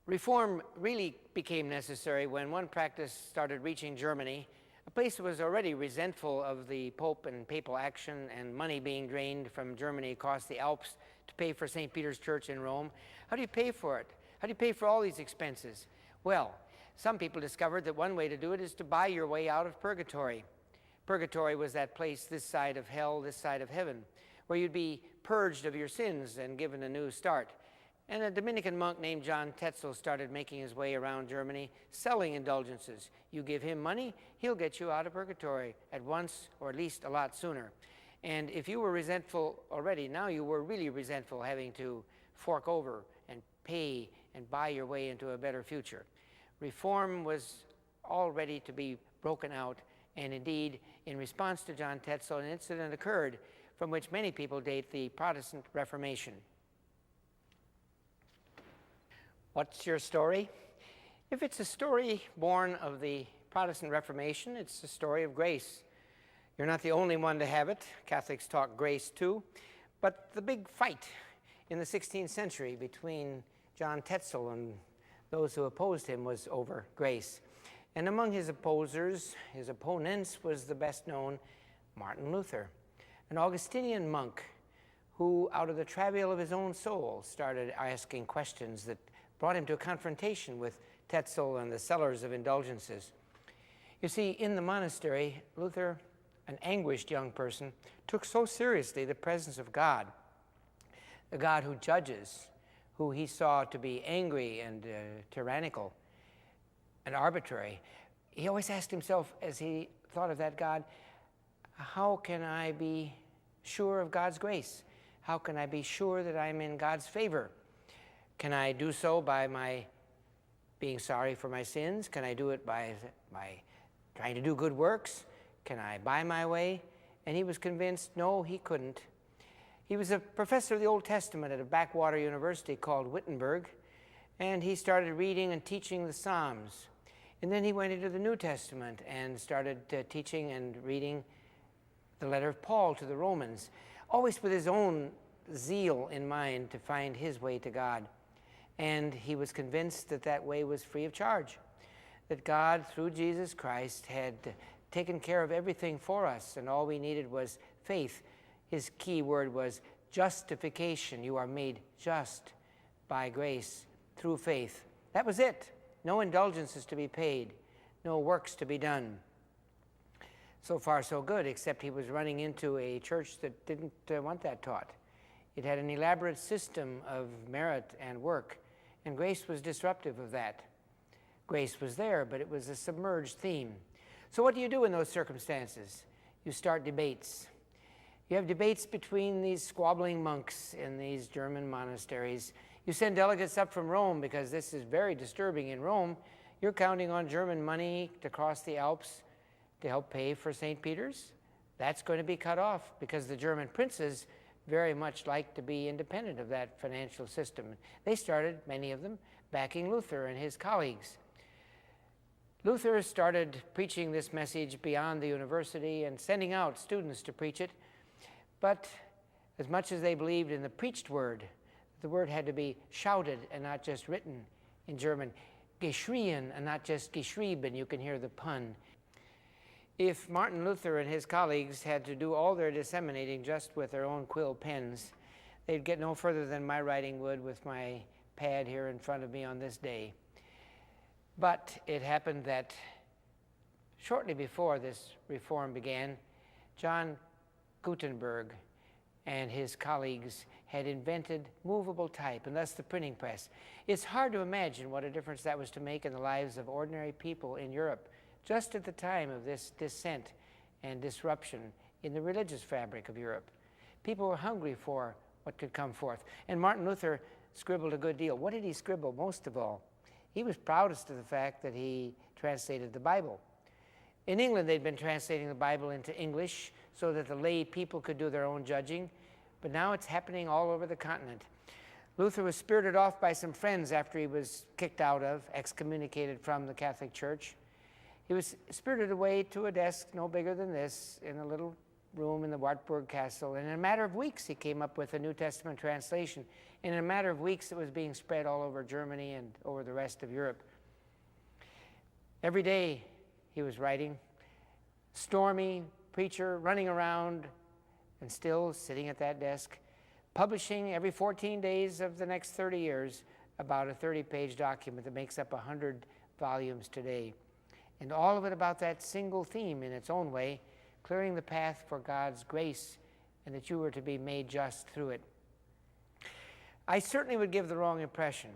Reform really became necessary when one practice started reaching Germany, a place that was already resentful of the Pope and papal action and money being drained from Germany across the Alps to pay for St. Peter's Church in Rome. How do you pay for it? How do you pay for all these expenses? Well, some people discovered that one way to do it is to buy your way out of purgatory. Purgatory was that place this side of hell, this side of heaven, where you'd be purged of your sins and given a new start. And a Dominican monk named John Tetzel started making his way around Germany, selling indulgences. You give him money, he'll get you out of purgatory at once, or at least a lot sooner. And if you were resentful already, now you were really resentful, having to fork over and pay and buy your way into a better future. Reform was all ready to be broken out, and indeed, in response to John Tetzel, an incident occurred from which many people date the Protestant Reformation. What's your story? If it's a story born of the Protestant Reformation, it's a story of grace. You're not the only one to have it. Catholics talk grace too. But the big fight in the 16th century between John Tetzel and those who opposed him was over grace. And among his opposers, his opponents, was the best known Martin Luther, an Augustinian monk who, out of the travail of his own soul, started asking questions that brought him to a confrontation with Tetzel and the sellers of indulgences. You see, in the monastery, Luther, an anguished young person, took so seriously the presence of God, the God who judges, who he saw to be angry and tyrannical and arbitrary. He always asked himself, as he thought of that God, how can I be sure of God's grace? How can I be sure that I'm in God's favor? Can I do so by my being sorry for my sins? Can I do it by trying to do good works? Can I buy my way? And he was convinced, no, he couldn't. He was a professor of the Old Testament at a backwater university called Wittenberg, and he started reading and teaching the Psalms. And then he went into the New Testament and started teaching and reading the letter of Paul to the Romans, always with his own zeal in mind to find his way to God. And he was convinced that that way was free of charge, that God, through Jesus Christ, had taken care of everything for us, and all we needed was faith His key word was justification. You are made just by grace through faith. That was it. No indulgences to be paid, no works to be done. So far, so good, except he was running into a church that didn't want that taught. It had an elaborate system of merit and work, and grace was disruptive of that. Grace was there, but it was a submerged theme. So what do you do in those circumstances? You start debates. You have debates between these squabbling monks in these German monasteries. You send delegates up from Rome because this is very disturbing in Rome. You're counting on German money to cross the Alps to help pay for St. Peter's. That's going to be cut off because the German princes very much like to be independent of that financial system. They started, many of them, backing Luther and his colleagues. Luther started preaching this message beyond the university and sending out students to preach it. But as much as they believed in the preached word, the word had to be shouted and not just written in German. Geschrien and not just geschrieben. You can hear the pun. If Martin Luther and his colleagues had to do all their disseminating just with their own quill pens, they'd get no further than my writing would with my pad here in front of me on this day. But it happened that shortly before this reform began, John Gutenberg and his colleagues had invented movable type, and thus the printing press. It's hard to imagine what a difference that was to make in the lives of ordinary people in Europe, just at the time of this dissent and disruption in the religious fabric of Europe. People were hungry for what could come forth. And Martin Luther scribbled a good deal. What did he scribble most of all? He was proudest of the fact that he translated the Bible. In England, they'd been translating the Bible into English so that the lay people could do their own judging, but now it's happening all over the continent. Luther was spirited off by some friends after he was kicked out of, excommunicated from the Catholic Church. He was spirited away to a desk no bigger than this in a little room in the Wartburg Castle, and in a matter of weeks he came up with a New Testament translation. In a matter of weeks it was being spread all over Germany and over the rest of Europe. Every day he was writing, stormy preacher, running around and still sitting at that desk, publishing every 14 days of the next 30 years about a 30-page document that makes up 100 volumes today. And all of it about that single theme in its own way, clearing the path for God's grace and that you were to be made just through it. I certainly would give the wrong impression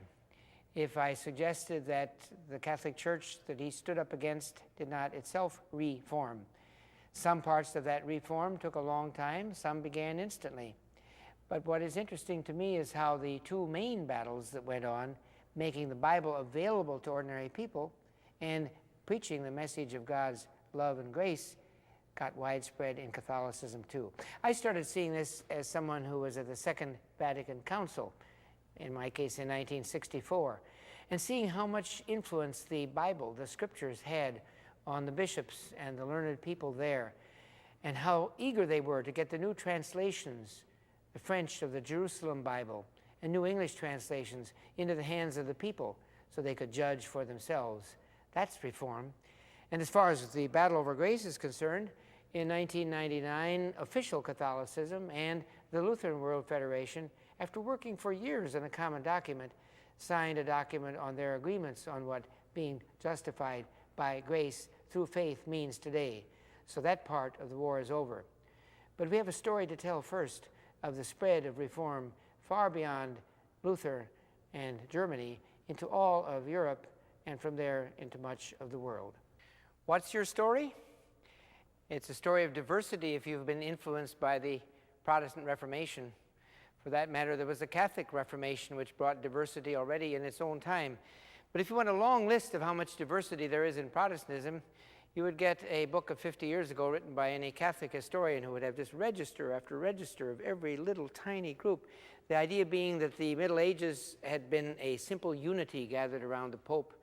if I suggested that the Catholic Church that he stood up against did not itself reform. Some parts of that reform took a long time, some began instantly. But what is interesting to me is how the two main battles that went on, making the Bible available to ordinary people and preaching the message of God's love and grace, got widespread in Catholicism too. I started seeing this as someone who was at the Second Vatican Council, in my case in 1964, and seeing how much influence the Bible, the scriptures, had on the bishops and the learned people there, and how eager they were to get the new translations, the French of the Jerusalem Bible and New English translations, into the hands of the people so they could judge for themselves. That's reform. And as far as the battle over grace is concerned, in 1999, official Catholicism and the Lutheran World Federation, after working for years on a common document, signed a document on their agreements on what being justified by grace through faith means today. So that part of the war is over. But we have a story to tell first of the spread of reform far beyond Luther and Germany into all of Europe, and from there into much of the world. What's your story? It's a story of diversity if you've been influenced by the Protestant Reformation. For that matter, there was a Catholic Reformation which brought diversity already in its own time. But if you want a long list of how much diversity there is in Protestantism, you would get a book of 50 years ago written by any Catholic historian who would have just register after register of every little tiny group. The idea being that the Middle Ages had been a simple unity gathered around the Pope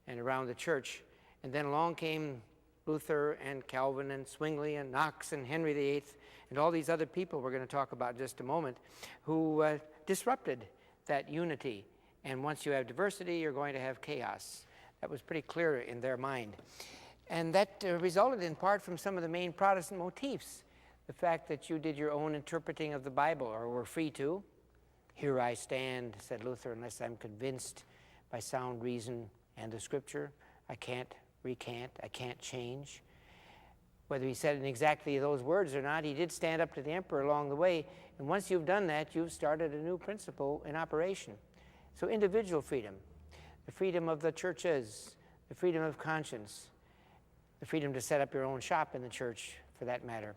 and around the church. And then along came Luther and Calvin and Zwingli and Knox and Henry VIII and all these other people we're going to talk about in just a moment who disrupted that unity. And once you have diversity, you're going to have chaos. That was pretty clear in their mind. And that resulted in part from some of the main Protestant motifs the fact that you did your own interpreting of the Bible, or were free to. Here I stand, said Luther, unless I'm convinced by sound reason and the Scripture. I can't recant, I can't change. Whether he said it in exactly those words or not, he did stand up to the emperor along the way, and once you've done that, you've started a new principle in operation. So individual freedom, the freedom of the churches, the freedom of conscience, the freedom to set up your own shop in the church, for that matter.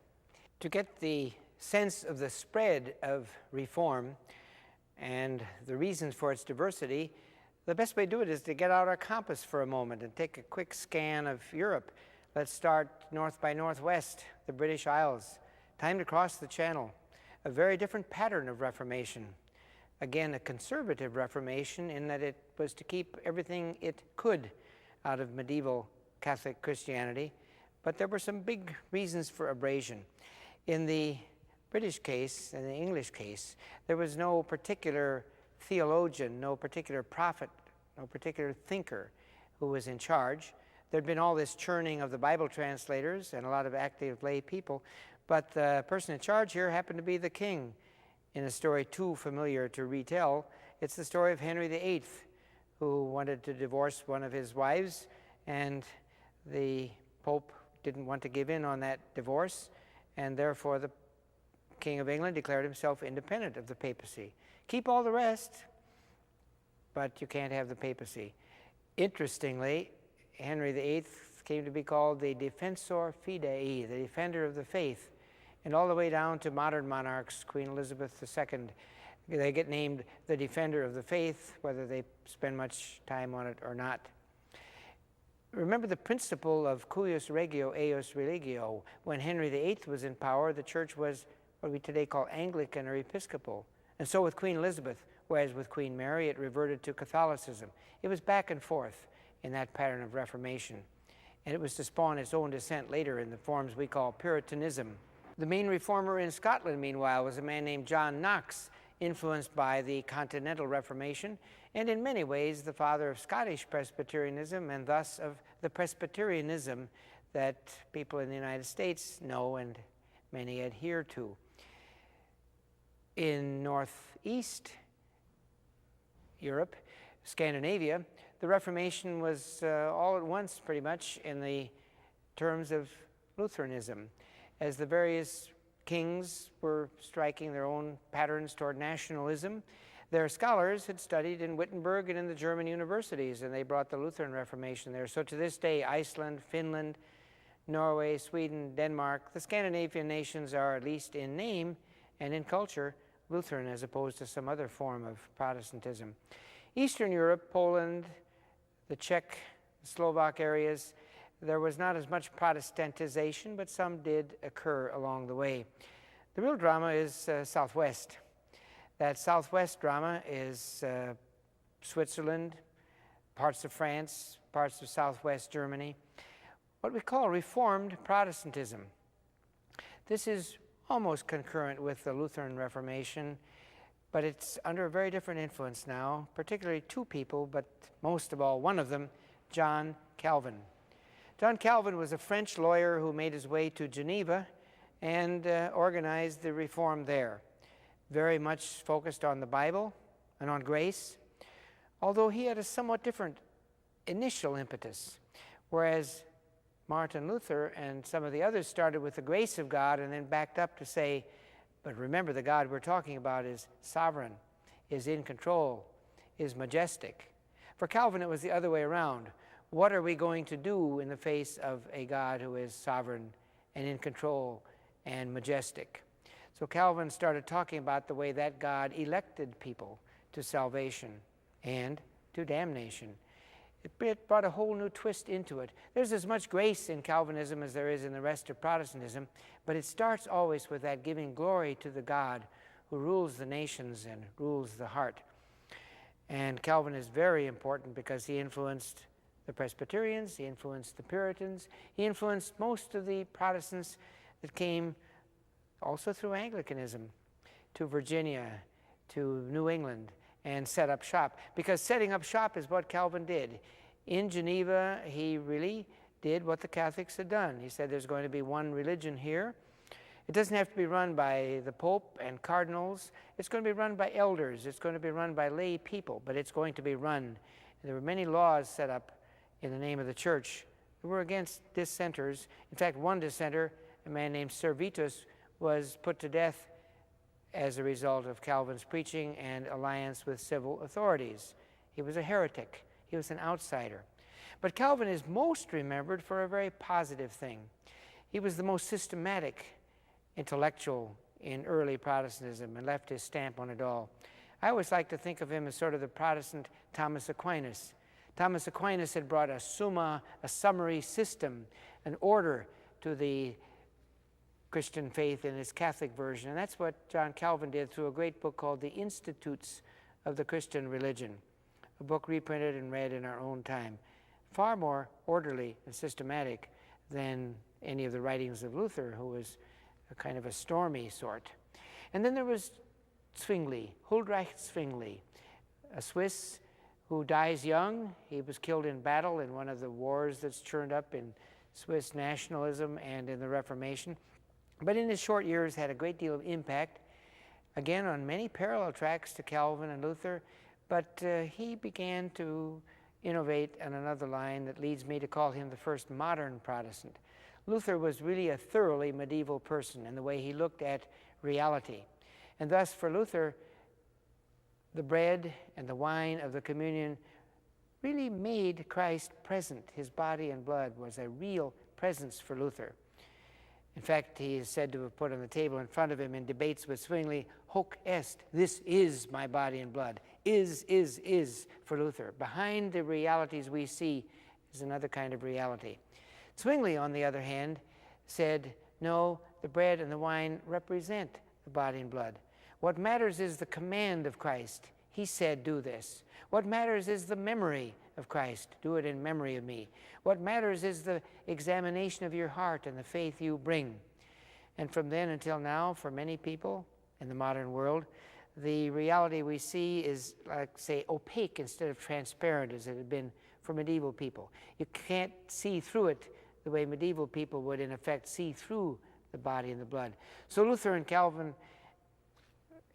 To get the sense of the spread of reform and the reasons for its diversity, the best way to do it is to get out our compass for a moment and take a quick scan of Europe. Let's start north by northwest, the British Isles. Time to cross the Channel. A very different pattern of Reformation. Again, a conservative Reformation in that it was to keep everything it could out of medieval Catholic Christianity, but there were some big reasons for abrasion. In the British case, in the English case, there was no particular theologian, no particular prophet, no particular thinker who was in charge. There'd been all this churning of the Bible translators and a lot of active lay people, but the person in charge here happened to be the king. In a story too familiar to retell, it's the story of Henry VIII, who wanted to divorce one of his wives, and the Pope didn't want to give in on that divorce, and therefore the King of England declared himself independent of the papacy. Keep all the rest, but you can't have the papacy. Interestingly, Henry VIII came to be called the Defensor Fidei, the defender of the faith, and all the way down to modern monarchs, Queen Elizabeth II. They get named the defender of the faith, whether they spend much time on it or not. Remember the principle of cuius regio, eius religio. When Henry VIII was in power, the church was what we today call Anglican or Episcopal. And so with Queen Elizabeth, whereas with Queen Mary, it reverted to Catholicism. It was back and forth in that pattern of Reformation. And it was to spawn its own dissent later in the forms we call Puritanism. The main reformer in Scotland, meanwhile, was a man named John Knox, influenced by the Continental Reformation, and in many ways the father of Scottish Presbyterianism, and thus of the Presbyterianism that people in the United States know and many adhere to. In northeast Europe, Scandinavia, the Reformation was all at once pretty much in the terms of Lutheranism, as the various kings were striking their own patterns toward nationalism. Their scholars had studied in Wittenberg and in the German universities, and they brought the Lutheran Reformation there. So to this day, Iceland, Finland, Norway, Sweden, Denmark, the Scandinavian nations are, at least in name and in culture, Lutheran as opposed to some other form of Protestantism. Eastern Europe, Poland, the Czech, Slovak areas, there was not as much Protestantization, but some did occur along the way. The real drama is Southwest. That Southwest drama is Switzerland, parts of France, parts of Southwest Germany, what we call Reformed Protestantism. This is almost concurrent with the Lutheran Reformation, but it's under a very different influence now, particularly two people, but most of all, one of them, John Calvin. John Calvin was a French lawyer who made his way to Geneva and organized the reform there. Very much focused on the Bible and on grace, although he had a somewhat different initial impetus, whereas Martin Luther and some of the others started with the grace of God and then backed up to say, but remember, the God we're talking about is sovereign, is in control, is majestic. For Calvin, it was the other way around. What are we going to do in the face of a God who is sovereign and in control and majestic? So Calvin started talking about the way that God elected people to salvation and to damnation. It brought a whole new twist into it. There's as much grace in Calvinism as there is in the rest of Protestantism, but it starts always with that giving glory to the God who rules the nations and rules the heart. And Calvin is very important because he influenced the Presbyterians, he influenced the Puritans, he influenced most of the Protestants that came also through Anglicanism to Virginia, to New England, and set up shop. Because setting up shop is what Calvin did. In Geneva, he really did what the Catholics had done. He said there's going to be one religion here, It doesn't have to be run by the Pope and cardinals. It's going to be run by elders. It's going to be run by lay people, but it's going to be run. There were many laws set up in the name of the church that were against dissenters. In fact, one dissenter, a man named Servetus, was put to death as a result of Calvin's preaching and alliance with civil authorities. He was a heretic. He was an outsider. But Calvin is most remembered for a very positive thing. He was the most systematic intellectual in early Protestantism and left his stamp on it all. I always like to think of him as sort of the Protestant Thomas Aquinas. Thomas Aquinas had brought a summa, a summary system, an order to the Christian faith in its Catholic version. And that's what John Calvin did through a great book called The Institutes of the Christian Religion, a book reprinted and read in our own time. Far more orderly and systematic than any of the writings of Luther, who was a kind of a stormy sort. And then there was Zwingli, Huldreich Zwingli, a Swiss who dies young. He was killed in battle in one of the wars that's churned up in Swiss nationalism and in the Reformation. But in his short years had a great deal of impact, again on many parallel tracks to Calvin and Luther, but he began to innovate on another line that leads me to call him the first modern Protestant. Luther was really a thoroughly medieval person in the way he looked at reality. And thus, for Luther, the bread and the wine of the communion really made Christ present. His body and blood was a real presence for Luther. In fact, he is said to have put on the table in front of him in debates with Zwingli, hoc est, this is my body and blood. Is for Luther. Behind the realities we see is another kind of reality. Zwingli, on the other hand, said, no, the bread and the wine represent the body and blood. What matters is the command of Christ. He said, do this. What matters is the memory of Christ. Do it in memory of me. What matters is the examination of your heart and the faith you bring. And from then until now, for many people in the modern world, the reality we see is, like, say, opaque instead of transparent as it had been for medieval people. You can't see through it the way medieval people would, in effect, see through the body and the blood. So Luther and Calvin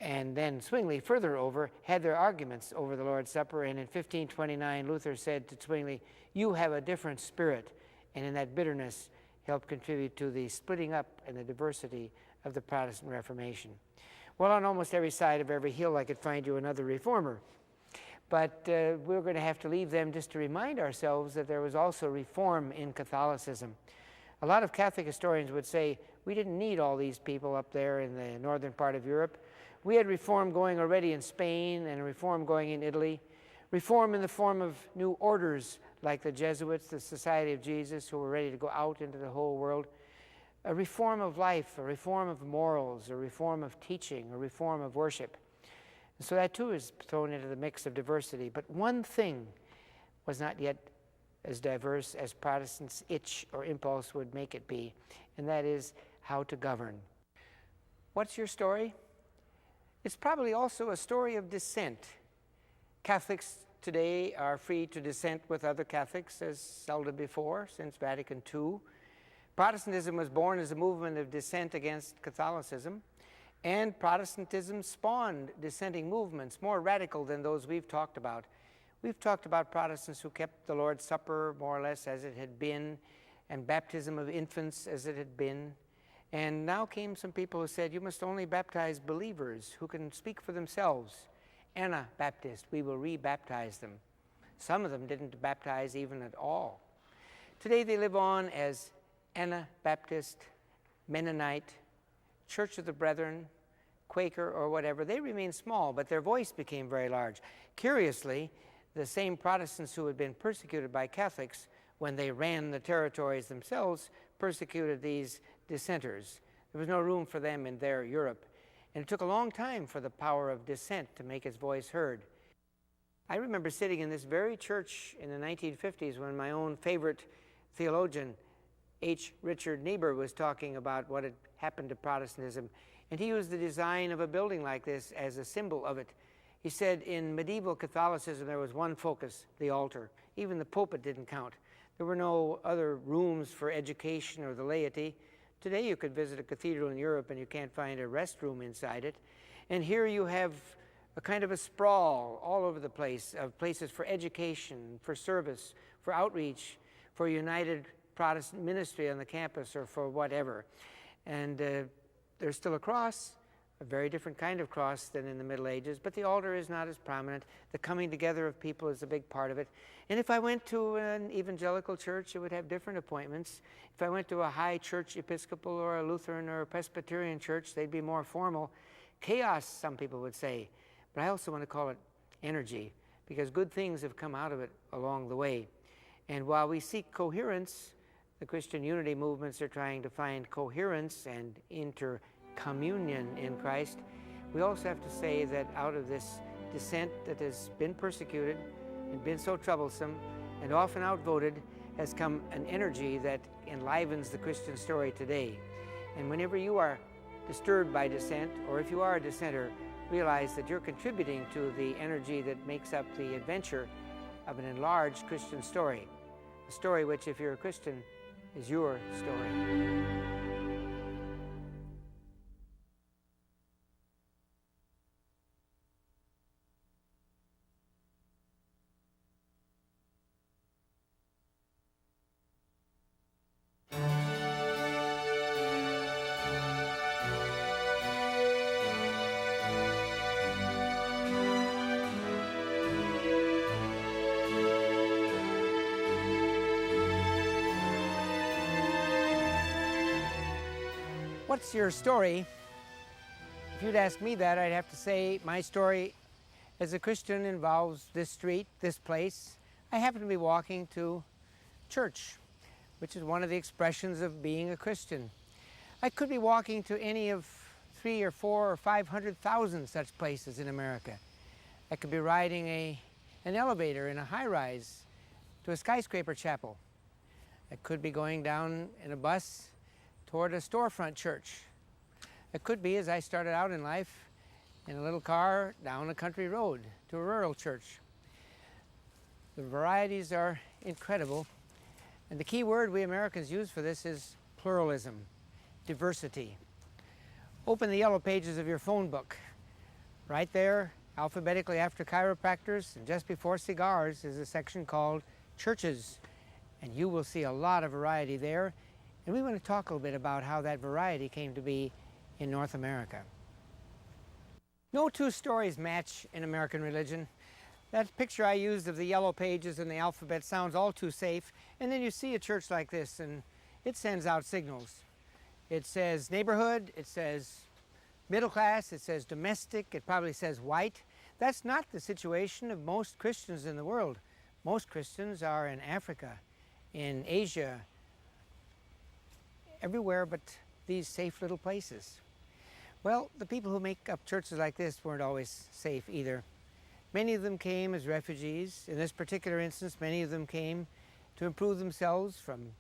and then Zwingli, further over, had their arguments over the Lord's Supper, and in 1529, Luther said to Zwingli, you have a different spirit, and in that bitterness helped contribute to the splitting up and the diversity of the Protestant Reformation. Well, on almost every side of every hill, I could find you another reformer. But we're going to have to leave them just to remind ourselves that there was also reform in Catholicism. A lot of Catholic historians would say, we didn't need all these people up there in the northern part of Europe. We had reform going already in Spain and reform going in Italy. Reform in the form of new orders like the Jesuits, the Society of Jesus, who were ready to go out into the whole world. A reform of life, a reform of morals, a reform of teaching, a reform of worship. And so that too is thrown into the mix of diversity. But one thing was not yet as diverse as Protestants' itch or impulse would make it be, and that is how to govern. What's your story? It's probably also a story of dissent. Catholics today are free to dissent with other Catholics as seldom before since Vatican II. Protestantism was born as a movement of dissent against Catholicism, and Protestantism spawned dissenting movements more radical than those we've talked about. We've talked about Protestants who kept the Lord's Supper more or less as it had been, and baptism of infants as it had been. And now came some people who said, you must only baptize believers who can speak for themselves. Anabaptist, we will re-baptize them. Some of them didn't baptize even at all. Today they live on as Anabaptist, Mennonite, Church of the Brethren, Quaker, or whatever. They remain small, but their voice became very large. Curiously, the same Protestants who had been persecuted by Catholics when they ran the territories themselves persecuted these dissenters. There was no room for them in their Europe. And it took a long time for the power of dissent to make its voice heard. I remember sitting in this very church in the 1950s when my own favorite theologian, H. Richard Niebuhr, was talking about what had happened to Protestantism. And he used the design of a building like this as a symbol of it. He said in medieval Catholicism there was one focus, the altar. Even the pulpit didn't count. There were no other rooms for education or the laity Today you could visit a cathedral in Europe and you can't find a restroom inside it. And here you have a kind of a sprawl all over the place of places for education, for service, for outreach, for united Protestant ministry on the campus or for whatever. And there's still a cross, a very different kind of cross than in the Middle Ages, but the altar is not as prominent. The coming together of people is a big part of it. And if I went to an evangelical church, it would have different appointments. If I went to a high church Episcopal or a Lutheran or a Presbyterian church, they'd be more formal. Chaos, some people would say, but I also want to call it energy, because good things have come out of it along the way. And while we seek coherence, the Christian unity movements are trying to find coherence and intercommunion in Christ. We also have to say that out of this dissent that has been persecuted and been so troublesome and often outvoted has come an energy that enlivens the Christian story today. And whenever you are disturbed by dissent, or if you are a dissenter, realize that you're contributing to the energy that makes up the adventure of an enlarged Christian story. A story which, if you're a Christian, is your story. What's your story? If you'd ask me that, I'd have to say my story as a Christian involves this street, this place. I happen to be walking to church, which is one of the expressions of being a Christian. I could be walking to any of 3 or 4 or 500,000 such places in America. I could be riding an elevator in a high-rise to a skyscraper chapel. I could be going down in a bus toward a storefront church. It could be, as I started out in life, in a little car down a country road to a rural church. The varieties are incredible, and the key word we Americans use for this is pluralism, diversity. Open the yellow pages of your phone book. Right there, alphabetically after chiropractors and just before cigars, is a section called Churches, and you will see a lot of variety there. And we want to talk a little bit about how that variety came to be in North America. No two stories match in American religion. That picture I used of the yellow pages and the alphabet sounds all too safe, and then you see a church like this and it sends out signals. It says neighborhood, it says middle class, it says domestic, it probably says white. That's not the situation of most Christians in the world. Most Christians are in Africa, in Asia, everywhere but these safe little places. Well, the people who make up churches like this weren't always safe either. Many of them came as refugees. In this particular instance, many of them came to improve themselves from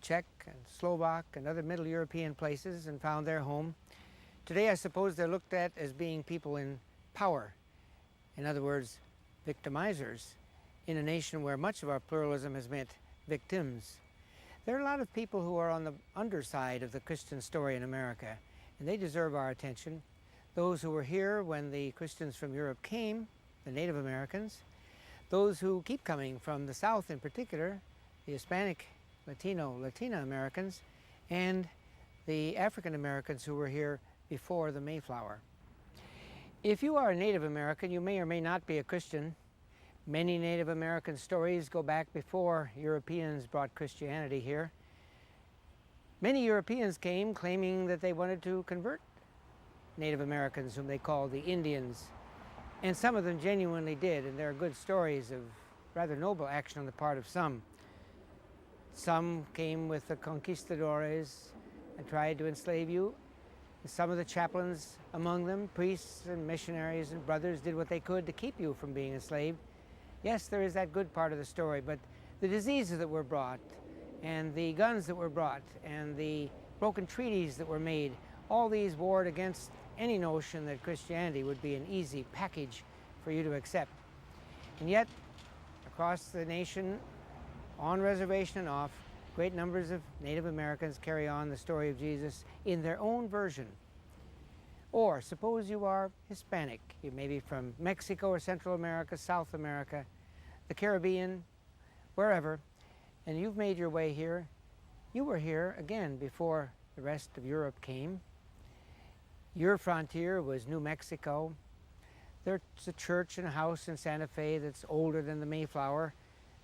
Czech and Slovak and other Middle European places and found their home. Today, I suppose they're looked at as being people in power. In other words, victimizers, in a nation where much of our pluralism has meant victims. There are a lot of people who are on the underside of the Christian story in America, and they deserve our attention. Those who were here when the Christians from Europe came, the Native Americans, those who keep coming from the South in particular, the Hispanic, Latina Americans, and the African Americans who were here before the Mayflower. If you are a Native American, you may or may not be a Christian. Many Native American stories go back before Europeans brought Christianity here. Many Europeans came claiming that they wanted to convert Native Americans, whom they called the Indians. And some of them genuinely did, and there are good stories of rather noble action on the part of some. Some came with the conquistadores and tried to enslave you. Some of the chaplains among them, priests and missionaries and brothers, did what they could to keep you from being enslaved. Yes, there is that good part of the story, but the diseases that were brought, and the guns that were brought, and the broken treaties that were made, all these warred against any notion that Christianity would be an easy package for you to accept. And yet, across the nation, on reservation and off, great numbers of Native Americans carry on the story of Jesus in their own version. Or suppose you are Hispanic. You may be from Mexico or Central America, South America, the Caribbean, wherever, and you've made your way here. You were here, again, before the rest of Europe came. Your frontier was New Mexico. There's a church and a house in Santa Fe that's older than the Mayflower,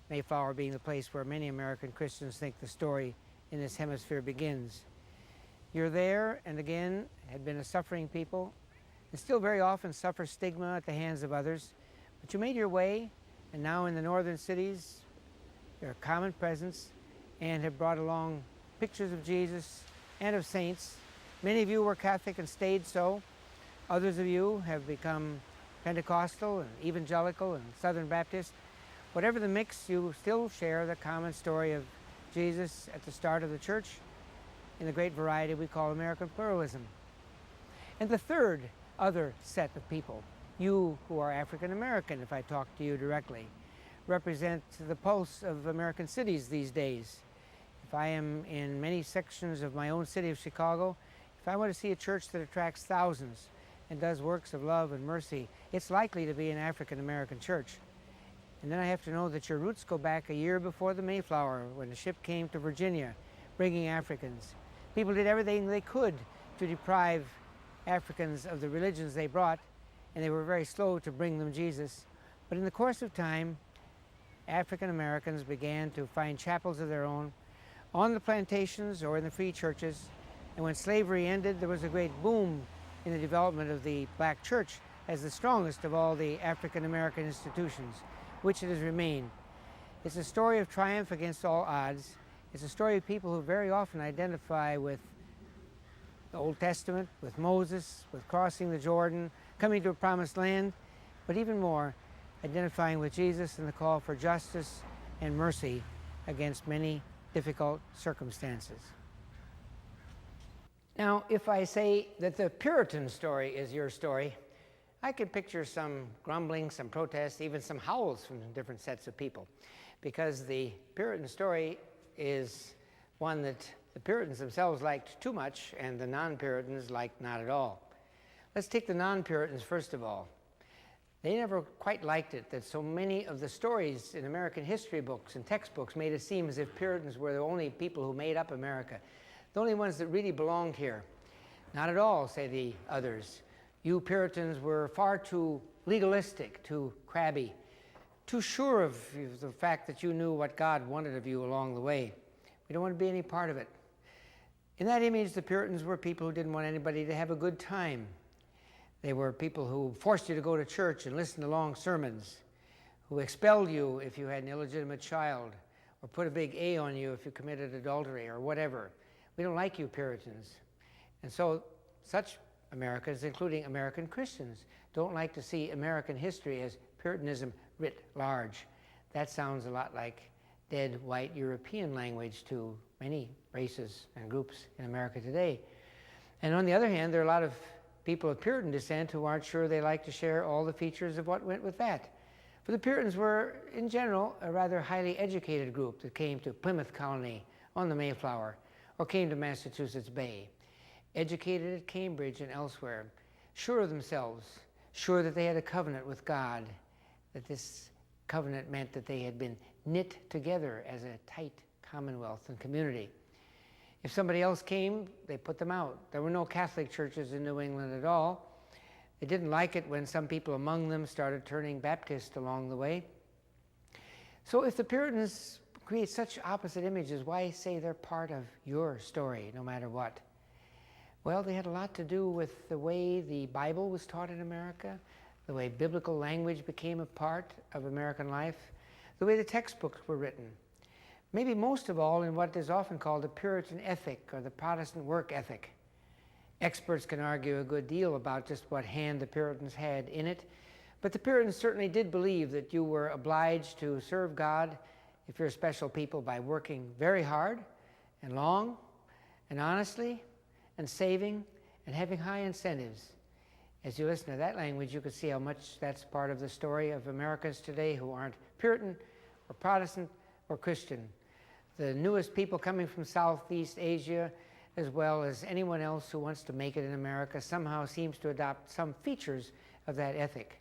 Mayflower being the place where many American Christians think the story in this hemisphere begins. You're there, and again, had been a suffering people, and still very often suffer stigma at the hands of others. But you made your way, and now in the northern cities, you're a common presence, and have brought along pictures of Jesus and of saints. Many of you were Catholic and stayed so. Others of you have become Pentecostal and Evangelical and Southern Baptist. Whatever the mix, you still share the common story of Jesus at the start of the church in the great variety we call American pluralism. And the third other set of people, you who are African American, if I talk to you directly, represent the pulse of American cities these days. If I am in many sections of my own city of Chicago, if I want to see a church that attracts thousands and does works of love and mercy, it's likely to be an African American church. And then I have to know that your roots go back a year before the Mayflower, when the ship came to Virginia, bringing Africans. People did everything they could to deprive Africans of the religions they brought, and they were very slow to bring them Jesus. But in the course of time, African Americans began to find chapels of their own on the plantations or in the free churches. And when slavery ended, there was a great boom in the development of the black church as the strongest of all the African American institutions, which it has remained. It's a story of triumph against all odds. It's a story of people who very often identify with the Old Testament, with Moses, with crossing the Jordan, coming to a promised land, but even more, identifying with Jesus and the call for justice and mercy against many difficult circumstances. Now, if I say that the Puritan story is your story, I could picture some grumbling, some protests, even some howls from different sets of people, because the Puritan story is one that the Puritans themselves liked too much and the non-Puritans liked not at all. Let's take the non-Puritans first of all. They never quite liked it that so many of the stories in American history books and textbooks made it seem as if Puritans were the only people who made up America, the only ones that really belonged here. Not at all, say the others. You Puritans were far too legalistic, too crabby, too sure of the fact that you knew what God wanted of you along the way. We don't want to be any part of it. In that image, the Puritans were people who didn't want anybody to have a good time. They were people who forced you to go to church and listen to long sermons, who expelled you if you had an illegitimate child, or put a big A on you if you committed adultery or whatever. We don't like you Puritans. And so such Americans, including American Christians, don't like to see American history as Puritanism writ large. That sounds a lot like dead white European language to many races and groups in America today. And on the other hand, there are a lot of people of Puritan descent who aren't sure they like to share all the features of what went with that. For the Puritans were, in general, a rather highly educated group that came to Plymouth Colony on the Mayflower, or came to Massachusetts Bay, educated at Cambridge and elsewhere, sure of themselves, sure that they had a covenant with God, that this covenant meant that they had been knit together as a tight commonwealth and community. If somebody else came, they put them out. There were no Catholic churches in New England at all. They didn't like it when some people among them started turning Baptist along the way. So if the Puritans create such opposite images, why say they're part of your story, no matter what? Well, they had a lot to do with the way the Bible was taught in America, the way biblical language became a part of American life, the way the textbooks were written. Maybe most of all in what is often called the Puritan ethic or the Protestant work ethic. Experts can argue a good deal about just what hand the Puritans had in it, but the Puritans certainly did believe that you were obliged to serve God, if you're a special people, by working very hard and long and honestly and saving and having high incentives. As you listen to that language, you can see how much that's part of the story of Americans today who aren't Puritan or Protestant or Christian. the newest people coming from Southeast Asia, as well as anyone else who wants to make it in America, somehow seems to adopt some features of that ethic.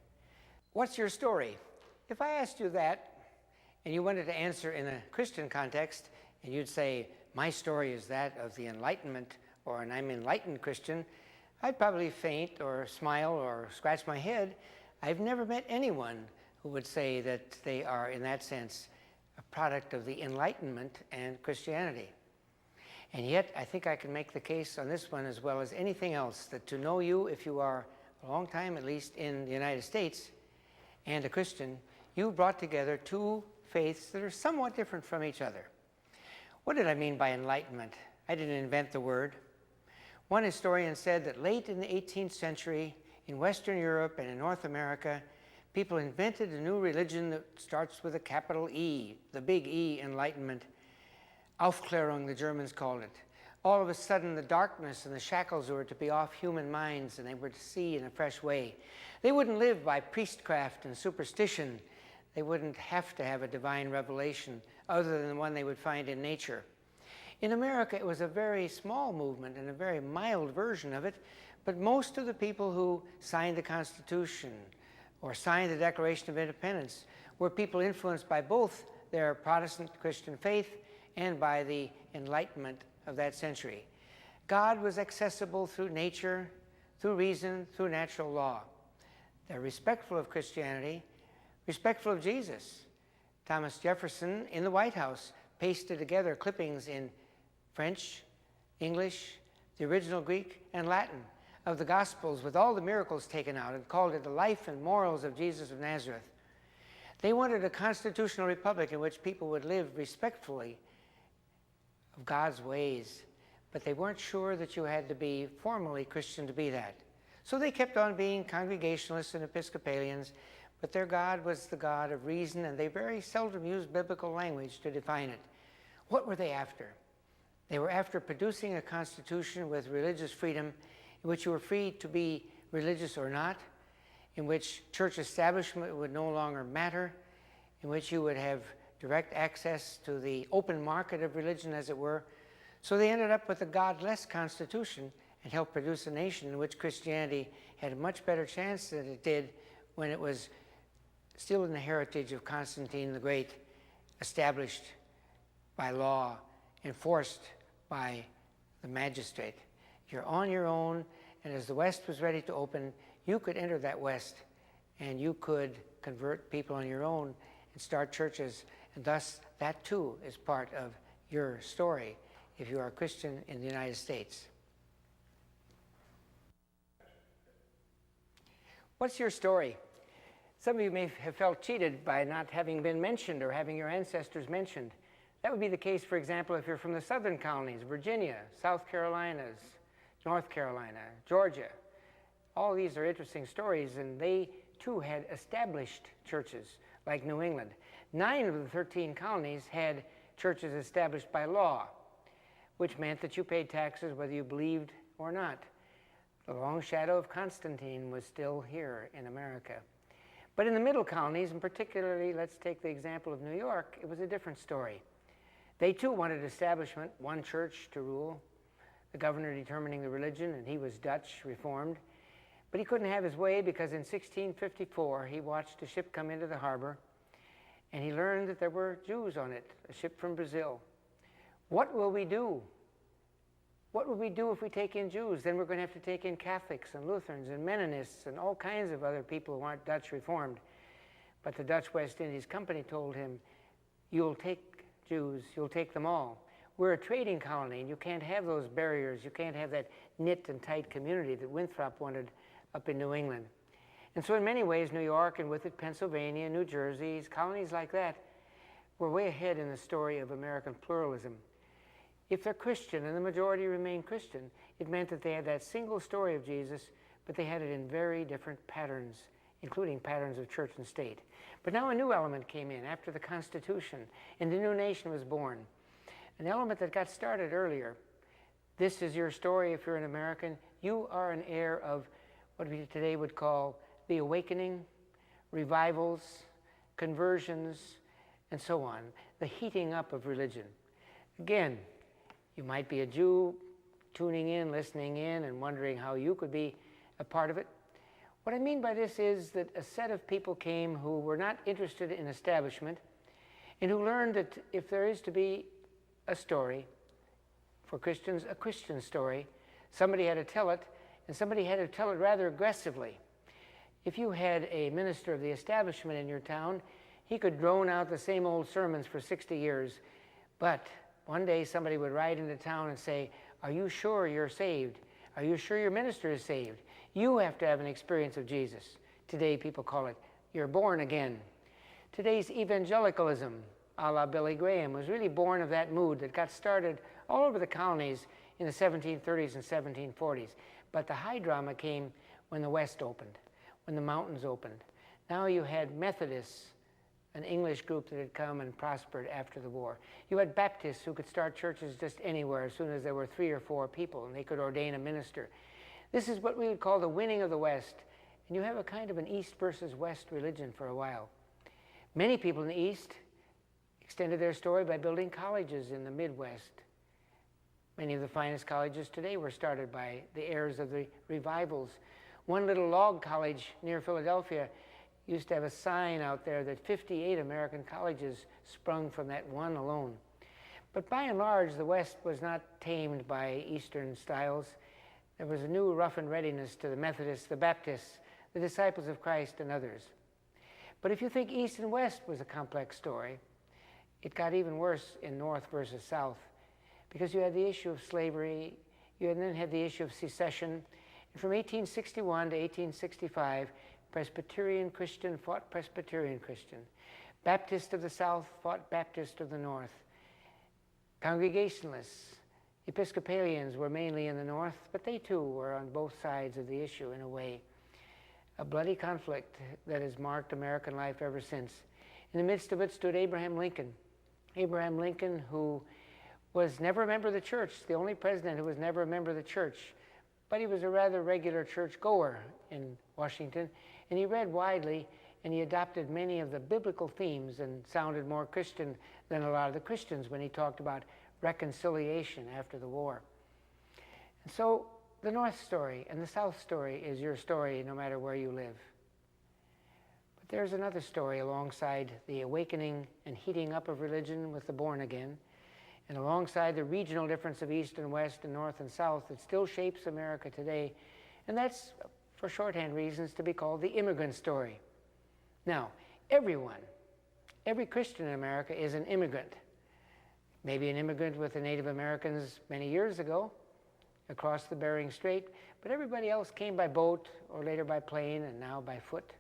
What's your story? If I asked you that, and you wanted to answer in a Christian context, and you'd say, my story is that of the Enlightenment, or an I'm enlightened Christian, I'd probably faint or smile or scratch my head. I've never met anyone who would say that they are, in that sense, a product of the Enlightenment and Christianity. And yet, I think I can make the case on this one as well as anything else, that to know you, if you are a long time, at least in the United States, and a Christian, you brought together two faiths that are somewhat different from each other. What did I mean by enlightenment? I didn't invent the word. One historian said that late in the 18th century, in Western Europe and in North America, people invented a new religion that starts with a capital E, the big E, Enlightenment. Aufklärung, the Germans called it. All of a sudden, the darkness and the shackles were to be off human minds, and they were to see in a fresh way. They wouldn't live by priestcraft and superstition. They wouldn't have to have a divine revelation other than the one they would find in nature. In America, it was a very small movement and a very mild version of it, but most of the people who signed the Constitution or signed the Declaration of Independence were people influenced by both their Protestant Christian faith and by the Enlightenment of that century. God was accessible through nature, through reason, through natural law. They're respectful of Christianity, respectful of Jesus. Thomas Jefferson, in the White House, pasted together clippings in French, English, the original Greek, and Latin of the Gospels with all the miracles taken out and called it the life and morals of Jesus of Nazareth. They wanted a constitutional republic in which people would live respectfully of God's ways, but they weren't sure that you had to be formally Christian to be that. So they kept on being Congregationalists and Episcopalians, but their God was the God of reason, and they very seldom used biblical language to define it. What were they after? They were after producing a constitution with religious freedom in which you were free to be religious or not, in which church establishment would no longer matter, in which you would have direct access to the open market of religion, as it were. So they ended up with a godless constitution and helped produce a nation in which Christianity had a much better chance than it did when it was still in the heritage of Constantine the Great, established by law, enforced by the magistrate. You're on your own, and as the West was ready to open, you could enter that West, and you could convert people on your own and start churches, and thus that too is part of your story if you are a Christian in the United States. What's your story? Some of you may have felt cheated by not having been mentioned or having your ancestors mentioned. That would be the case, for example, if you're from the southern colonies, Virginia, South Carolinas, North Carolina, Georgia. All these are interesting stories, and they too had established churches like New England. 9 of the 13 colonies had churches established by law, which meant that you paid taxes whether you believed or not. The long shadow of Constantine was still here in America. But in the middle colonies, and particularly, let's take the example of New York, it was a different story. They too wanted establishment, one church to rule, the governor determining the religion, and he was Dutch, Reformed. But he couldn't have his way because in 1654 he watched a ship come into the harbor, and he learned that there were Jews on it, a ship from Brazil. What will we do? What will we do if we take in Jews? Then we're going to have to take in Catholics and Lutherans and Mennonists and all kinds of other people who aren't Dutch Reformed. But the Dutch West Indies Company told him, you'll take Jews, you'll take them all. We're a trading colony, and you can't have those barriers. You can't have that knit and tight community that Winthrop wanted up in New England. And so in many ways, New York, and with it Pennsylvania, New Jersey, colonies like that, were way ahead in the story of American pluralism. If they're Christian, and the majority remain Christian, it meant that they had that single story of Jesus, but they had it in very different patterns, including patterns of church and state. But now a new element came in after the Constitution, and the new nation was born. An element that got started earlier. This is your story if you're an American. You are an heir of what we today would call the awakening, revivals, conversions, and so on, the heating up of religion. Again, you might be a Jew tuning in, listening in, and wondering how you could be a part of it. What I mean by this is that a set of people came who were not interested in establishment and who learned that if there is to be a story, for Christians, a Christian story, somebody had to tell it, and somebody had to tell it rather aggressively. If you had a minister of the establishment in your town, he could drone out the same old sermons for 60 years, but one day somebody would ride into town and say, "Are you sure you're saved? Are you sure your minister is saved? You have to have an experience of Jesus." Today people call it, "You're born again." Today's evangelicalism, a la Billy Graham, was really born of that mood that got started all over the colonies in the 1730s and 1740s. But the high drama came when the West opened, when the mountains opened. Now you had Methodists, an English group that had come and prospered after the war. You had Baptists who could start churches just anywhere as soon as there were 3 or 4 people, and they could ordain a minister. This is what we would call the winning of the West. And you have a kind of an East versus West religion for a while. Many people in the East extended their story by building colleges in the Midwest. Many of the finest colleges today were started by the heirs of the revivals. One little log college near Philadelphia used to have a sign out there that 58 American colleges sprung from that one alone. But by and large, the West was not tamed by Eastern styles. There was a new rough and readiness to the Methodists, the Baptists, the Disciples of Christ, and others. But if you think East and West was a complex story, it got even worse in North versus South, because you had the issue of slavery, you then had the issue of secession, and from 1861 to 1865, Presbyterian Christian fought Presbyterian Christian. Baptist of the South fought Baptist of the North. Congregationalists, Episcopalians were mainly in the North, but they too were on both sides of the issue in a way. A bloody conflict that has marked American life ever since. In the midst of it stood Abraham Lincoln. Abraham Lincoln, who was never a member of the church, the only president who was never a member of the church, but he was a rather regular church goer in Washington, and he read widely, and he adopted many of the biblical themes and sounded more Christian than a lot of the Christians when he talked about reconciliation after the war. And so the North story and the South story is your story no matter where you live. But there's another story alongside the awakening and heating up of religion with the born again, and alongside the regional difference of East and West and North and South that still shapes America today, and that's, for shorthand reasons, to be called the immigrant story. Now, everyone, every Christian in America is an immigrant. Maybe an immigrant with the Native Americans many years ago across the Bering Strait, but everybody else came by boat or later by plane and now by foot.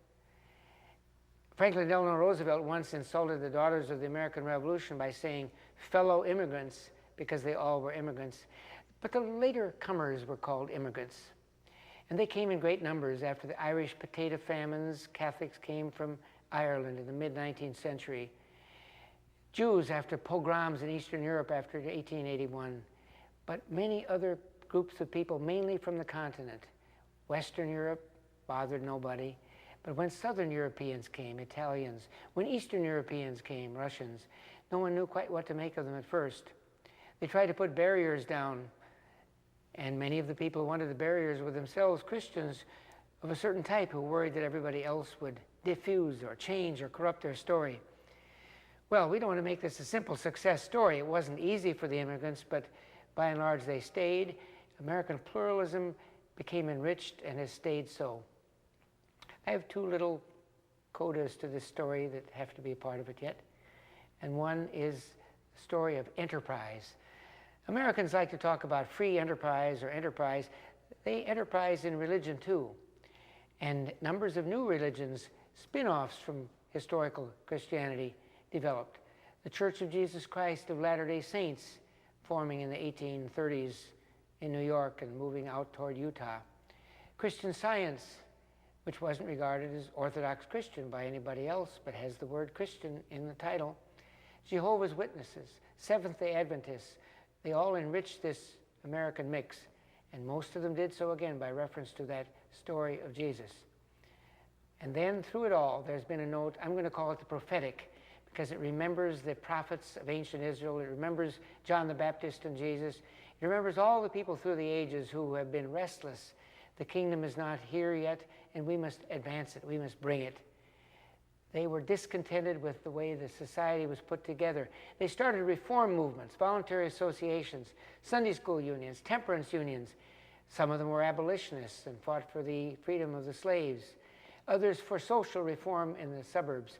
Franklin Delano Roosevelt once insulted the daughters of the American Revolution by saying fellow immigrants because they all were immigrants. But the later comers were called immigrants. And they came in great numbers after the Irish potato famines. Catholics came from Ireland in the mid-19th century. Jews after pogroms in Eastern Europe after 1881. But many other groups of people, mainly from the continent. Western Europe bothered nobody. But when Southern Europeans came, Italians, when Eastern Europeans came, Russians, no one knew quite what to make of them at first. They tried to put barriers down, and many of the people who wanted the barriers were themselves Christians of a certain type who worried that everybody else would diffuse or change or corrupt their story. Well, we don't want to make this a simple success story. It wasn't easy for the immigrants, but by and large they stayed. American pluralism became enriched and has stayed so. I have 2 little codas to this story that have to be a part of it yet. And one is the story of enterprise. Americans like to talk about free enterprise or enterprise. They enterprise in religion too. And numbers of new religions, spin-offs from historical Christianity, developed. The Church of Jesus Christ of Latter-day Saints, forming in the 1830s in New York and moving out toward Utah. Christian Science, which wasn't regarded as Orthodox Christian by anybody else, but has the word Christian in the title. Jehovah's Witnesses, Seventh-day Adventists, they all enriched this American mix, and most of them did so again by reference to that story of Jesus. And then through it all, there's been a note, I'm going to call it the prophetic, because it remembers the prophets of ancient Israel. It remembers John the Baptist and Jesus. It remembers all the people through the ages who have been restless. The kingdom is not here yet, and we must advance it. We must bring it. They were discontented with the way the society was put together. They started reform movements, voluntary associations, Sunday school unions, temperance unions. Some of them were abolitionists and fought for the freedom of the slaves. Others for social reform in the suburbs.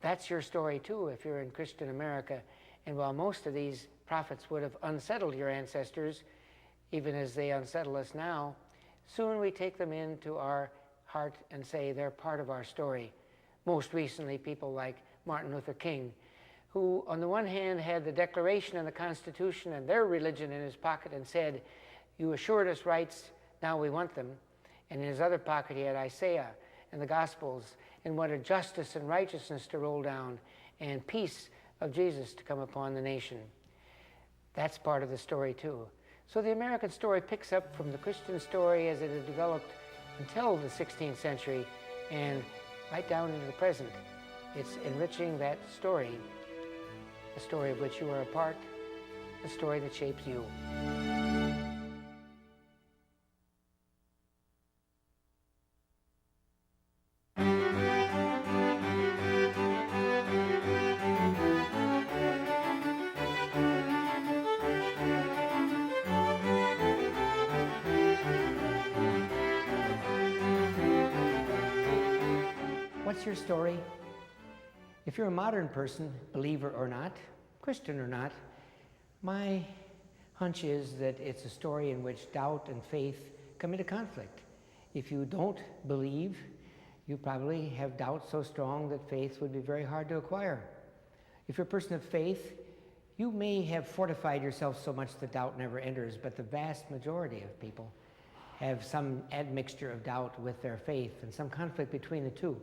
That's your story too if you're in Christian America. And while most of these prophets would have unsettled your ancestors, even as they unsettle us now, soon we take them into our heart and say they're part of our story. Most recently, people like Martin Luther King, who on the one hand had the Declaration and the Constitution and their religion in his pocket and said, you assured us rights, now we want them. And in his other pocket he had Isaiah and the Gospels and wanted justice and righteousness to roll down and peace of Jesus to come upon the nation. That's part of the story too. So the American story picks up from the Christian story as it had developed until the 16th century and right down into the present. It's enriching that story, the story of which you are a part, the story that shapes you. What's your story? If you're a modern person, believer or not, Christian or not, my hunch is that it's a story in which doubt and faith come into conflict. If you don't believe, you probably have doubt so strong that faith would be very hard to acquire. If you're a person of faith, you may have fortified yourself so much that doubt never enters, but the vast majority of people have some admixture of doubt with their faith and some conflict between the two.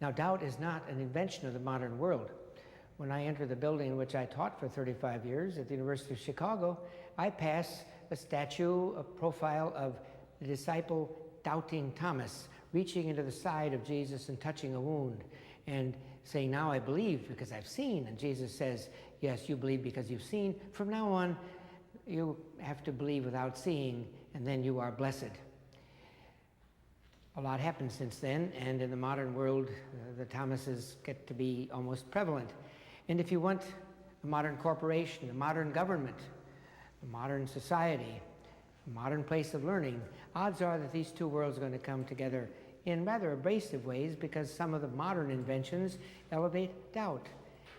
Now, doubt is not an invention of the modern world. When I entered the building in which I taught for 35 years at the University of Chicago, I pass a statue, a profile of the disciple doubting Thomas, reaching into the side of Jesus and touching a wound and saying, now I believe because I've seen. And Jesus says, yes, you believe because you've seen. From now on, you have to believe without seeing, and then you are blessed. A lot happened since then, and in the modern world, the Thomases get to be almost prevalent. And if you want a modern corporation, a modern government, a modern society, a modern place of learning, odds are that these two worlds are going to come together in rather abrasive ways because some of the modern inventions elevate doubt.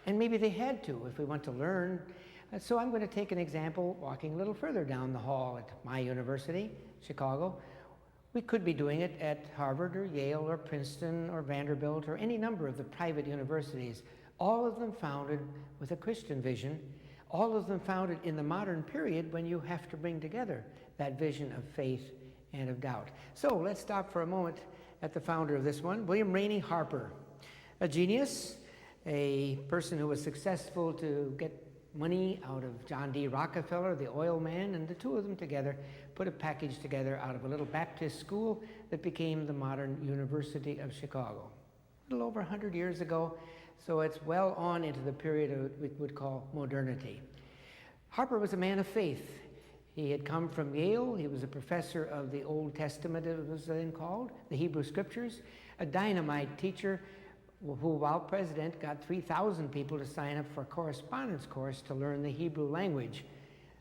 And maybe they had to if we want to learn. So I'm going to take an example walking a little further down the hall at my university, Chicago. We could be doing it at Harvard or Yale or Princeton or Vanderbilt or any number of the private universities, all of them founded with a Christian vision, all of them founded in the modern period when you have to bring together that vision of faith and of doubt. So let's stop for a moment at the founder of this one, William Rainey Harper, a genius, a person who was successful to get money out of John D. Rockefeller, the oil man, and the two of them together put a package together out of a little Baptist school that became the modern University of Chicago. A little over 100 years ago, so it's well on into the period of what we would call modernity. Harper was a man of faith. He had come from Yale. He was a professor of the Old Testament, it was then called, the Hebrew Scriptures, a dynamite teacher who, while president, got 3,000 people to sign up for a correspondence course to learn the Hebrew language.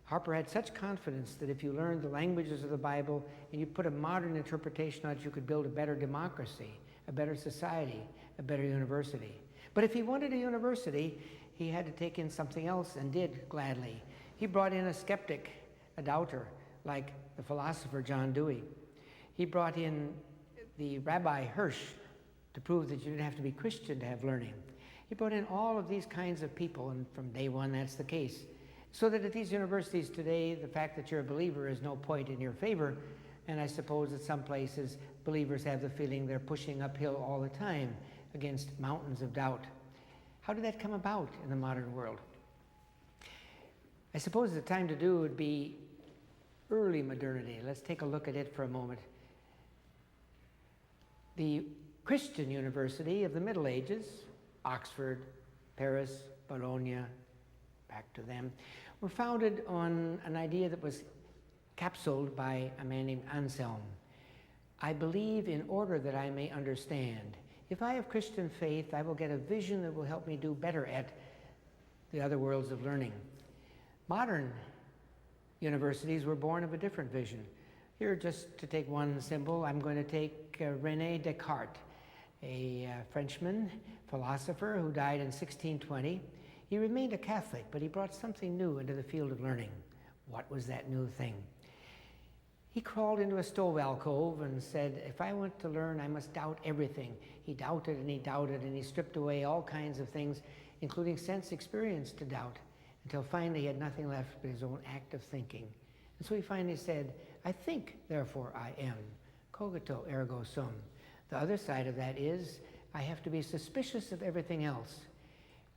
Harper had such confidence that if you learned the languages of the Bible and you put a modern interpretation on it, you could build a better democracy, a better society, a better university. But if he wanted a university, he had to take in something else, and did gladly. He brought in a skeptic, a doubter, like the philosopher John Dewey. He brought in the Rabbi Hirsch to prove that you didn't have to be Christian to have learning. He brought in all of these kinds of people, and from day one that's the case. So that at these universities today, the fact that you're a believer is no point in your favor, and I suppose at some places believers have the feeling they're pushing uphill all the time against mountains of doubt. How did that come about in the modern world? I suppose the time to do would be early modernity. Let's take a look at it for a moment. The Christian University of the Middle Ages, Oxford, Paris, Bologna, back to them, were founded on an idea that was capsuled by a man named Anselm. I believe in order that I may understand. If I have Christian faith, I will get a vision that will help me do better at the other worlds of learning. Modern universities were born of a different vision. Here, just to take one symbol, I'm going to take Rene Descartes, a Frenchman philosopher who died in 1620. He remained a Catholic, but he brought something new into the field of learning. What was that new thing? He crawled into a stove alcove and said, if I want to learn, I must doubt everything. He doubted and he doubted, and he stripped away all kinds of things, including sense experience, to doubt, until finally he had nothing left but his own act of thinking. And so he finally said, I think, therefore I am. Cogito ergo sum. The other side of that is, I have to be suspicious of everything else.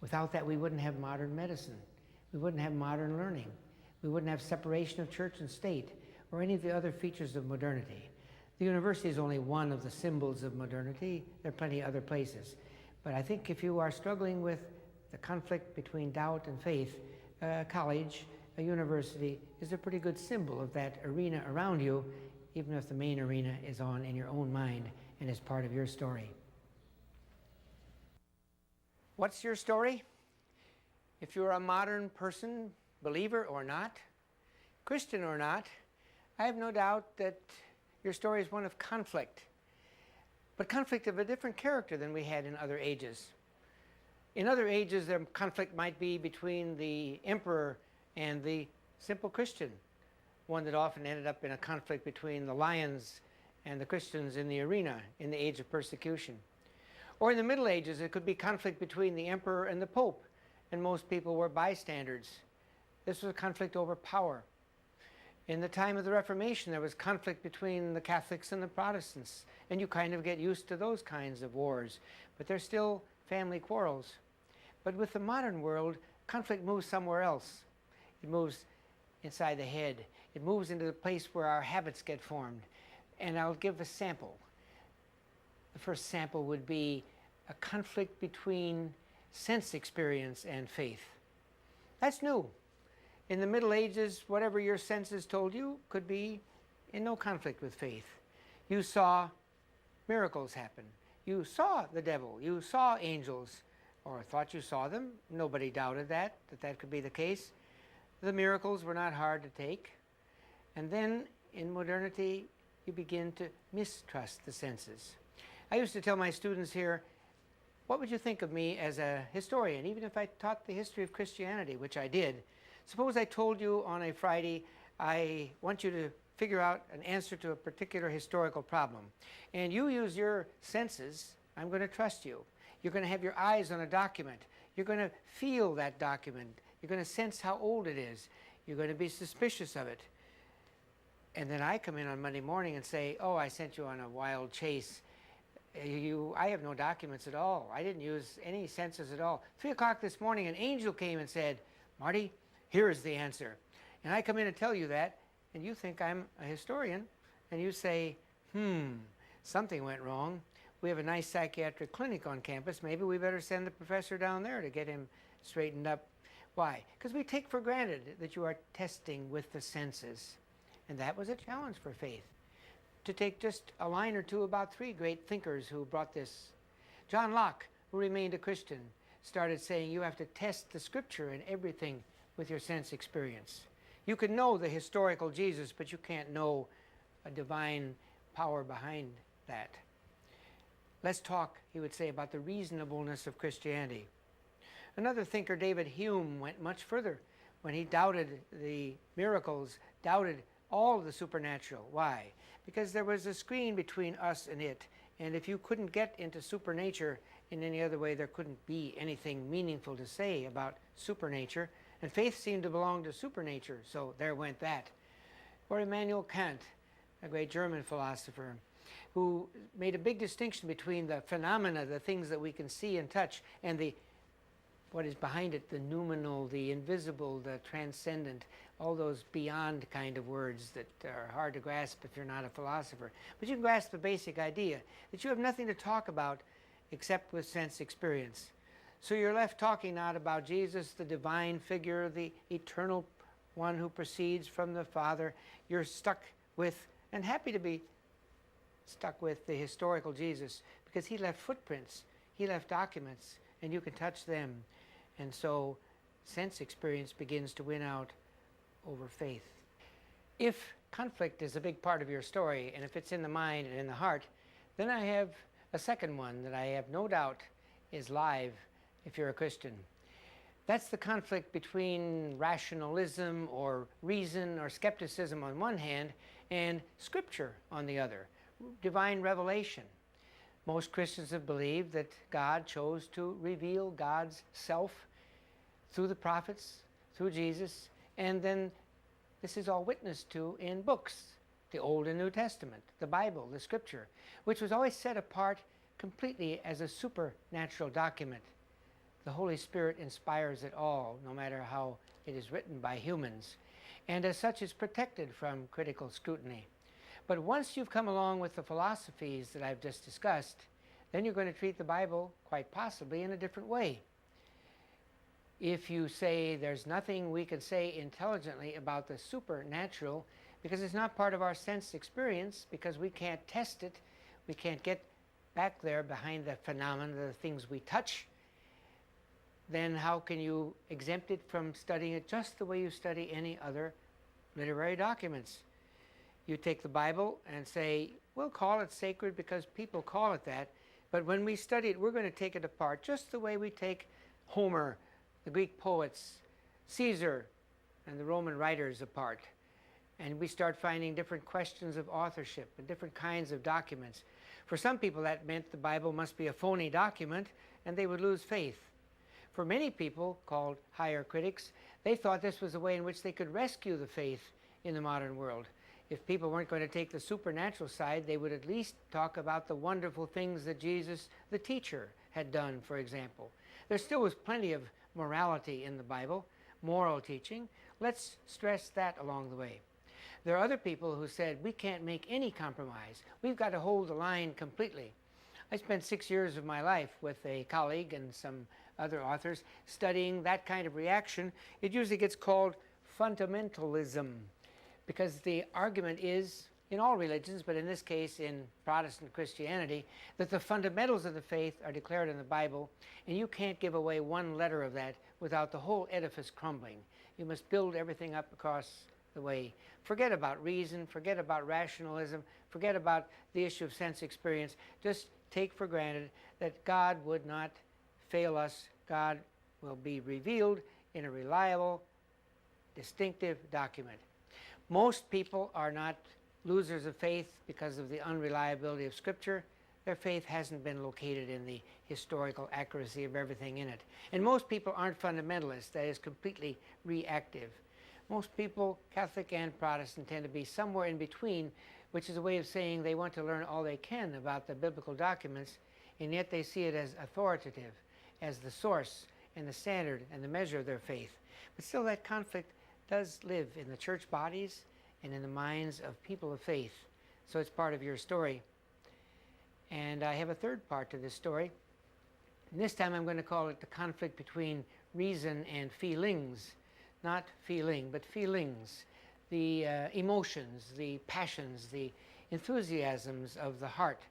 Without that, we wouldn't have modern medicine. We wouldn't have modern learning. We wouldn't have separation of church and state, or any of the other features of modernity. The university is only one of the symbols of modernity. There are plenty of other places. But I think if you are struggling with the conflict between doubt and faith, a college, a university is a pretty good symbol of that arena around you, even if the main arena is on in your own mind and is part of your story. What's your story? If you're a modern person, believer or not, Christian or not, I have no doubt that your story is one of conflict, but conflict of a different character than we had in other ages. In other ages, the conflict might be between the emperor and the simple Christian, one that often ended up in a conflict between the lions and the Christians in the arena in the age of persecution. Or in the Middle Ages, it could be conflict between the emperor and the pope, and most people were bystanders. This was a conflict over power. In the time of the Reformation, there was conflict between the Catholics and the Protestants, and you kind of get used to those kinds of wars, but they're still family quarrels. But with the modern world, conflict moves somewhere else. It moves inside the head. It moves into the place where our habits get formed. And I'll give a sample. The first sample would be a conflict between sense experience and faith. That's new. In the Middle Ages, whatever your senses told you could be in no conflict with faith. You saw miracles happen. You saw the devil. You saw angels, or thought you saw them. Nobody doubted that could be the case. The miracles were not hard to take. And then in modernity, you begin to mistrust the senses. I used to tell my students here, what would you think of me as a historian, even if I taught the history of Christianity, which I did? Suppose I told you on a Friday, I want you to figure out an answer to a particular historical problem. And you use your senses, I'm going to trust you. You're going to have your eyes on a document. You're going to feel that document. You're going to sense how old it is. You're going to be suspicious of it. And then I come in on Monday morning and say, oh, I sent you on a wild chase. I have no documents at all. I didn't use any senses at all. 3 o'clock this morning, an angel came and said, Marty, here is the answer. And I come in and tell you that, and you think I'm a historian, and you say, something went wrong. We have a nice psychiatric clinic on campus. Maybe we better send the professor down there to get him straightened up. Why? Because we take for granted that you are testing with the senses. And that was a challenge for faith. To take just a line or two about 3 great thinkers who brought this. John Locke, who remained a Christian, started saying you have to test the scripture and everything with your sense experience. You can know the historical Jesus, but you can't know a divine power behind that. Let's talk, he would say, about the reasonableness of Christianity. Another thinker, David Hume, went much further when he doubted the miracles, doubted all of the supernatural. Why? Because there was a screen between us and it, and if you couldn't get into supernature in any other way, there couldn't be anything meaningful to say about supernature, and faith seemed to belong to supernature, so there went that. Or Immanuel Kant, a great German philosopher, who made a big distinction between the phenomena, the things that we can see and touch, and what is behind it, the noumenal, the invisible, the transcendent, all those beyond kind of words that are hard to grasp if you're not a philosopher. But you can grasp the basic idea that you have nothing to talk about except with sense experience. So you're left talking not about Jesus, the divine figure, the eternal one who proceeds from the Father. You're stuck with, and happy to be stuck with, the historical Jesus, because he left footprints, he left documents, and you can touch them. And so sense experience begins to win out over faith. If conflict is a big part of your story, and if it's in the mind and in the heart, then I have a second one that I have no doubt is live if you're a Christian. That's the conflict between rationalism or reason or skepticism on one hand and Scripture on the other, divine revelation. Most Christians have believed that God chose to reveal God's self through the prophets, through Jesus, and then this is all witnessed to in books, the Old and New Testament, the Bible, the Scripture, which was always set apart completely as a supernatural document. The Holy Spirit inspires it all, no matter how it is written by humans, and as such is protected from critical scrutiny. But once you've come along with the philosophies that I've just discussed, then you're going to treat the Bible quite possibly in a different way. If you say there's nothing we can say intelligently about the supernatural because it's not part of our sense experience, because we can't test it, we can't get back there behind the phenomena, the things we touch, then how can you exempt it from studying it just the way you study any other literary documents? You take the Bible and say, we'll call it sacred because people call it that, but when we study it, we're going to take it apart just the way we take Homer, the Greek poets, Caesar, and the Roman writers apart. And we start finding different questions of authorship and different kinds of documents. For some people, that meant the Bible must be a phony document, and they would lose faith. For many people, called higher critics, they thought this was a way in which they could rescue the faith in the modern world. If people weren't going to take the supernatural side, they would at least talk about the wonderful things that Jesus, the teacher, had done, for example. There still was plenty of morality in the Bible, moral teaching. Let's stress that along the way. There are other people who said, we can't make any compromise. We've got to hold the line completely. I spent 6 years of my life with a colleague and some other authors studying that kind of reaction. It usually gets called fundamentalism, because the argument is, in all religions, but in this case in Protestant Christianity, that the fundamentals of the faith are declared in the Bible, and you can't give away one letter of that without the whole edifice crumbling. You must build everything up across the way. Forget about reason, forget about rationalism, forget about the issue of sense experience. Just take for granted that God would not fail us. God will be revealed in a reliable, distinctive document. Most people are not losers of faith because of the unreliability of Scripture. Their faith hasn't been located in the historical accuracy of everything in it. And most people aren't fundamentalists, that is, completely reactive. Most people, Catholic and Protestant, tend to be somewhere in between, which is a way of saying they want to learn all they can about the biblical documents, and yet they see it as authoritative, as the source and the standard and the measure of their faith. But still, that conflict does live in the church bodies and in the minds of people of faith. So it's part of your story. And I have a third part to this story. And this time I'm going to call it the conflict between reason and feelings. Not feeling, but feelings. The emotions, the passions, the enthusiasms of the heart.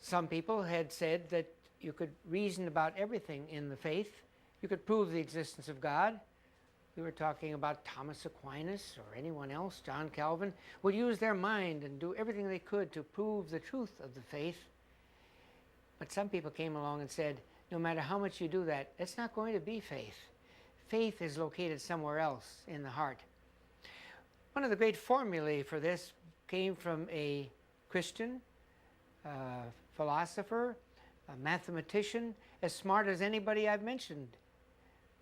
Some people had said that you could reason about everything in the faith. You could prove the existence of God. We were talking about Thomas Aquinas or anyone else, John Calvin, would use their mind and do everything they could to prove the truth of the faith. But some people came along and said, no matter how much you do that, it's not going to be faith. Faith is located somewhere else in the heart. One of the great formulae for this came from a Christian philosopher, a mathematician, as smart as anybody I've mentioned,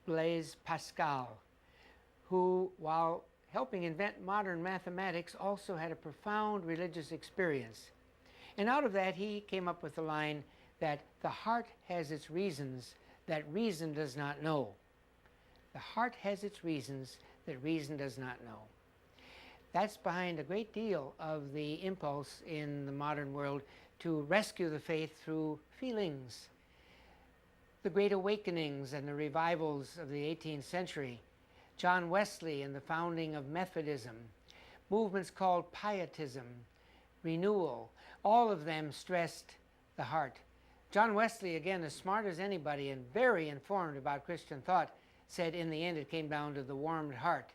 Blaise Pascal, who, while helping invent modern mathematics, also had a profound religious experience. And out of that, he came up with the line that the heart has its reasons that reason does not know. The heart has its reasons that reason does not know. That's behind a great deal of the impulse in the modern world to rescue the faith through feelings. the Great Awakenings and the revivals of the 18th century, John Wesley and the founding of Methodism, movements called Pietism, renewal, all of them stressed the heart. John Wesley, again, as smart as anybody and very informed about Christian thought, said in the end it came down to the warmed heart.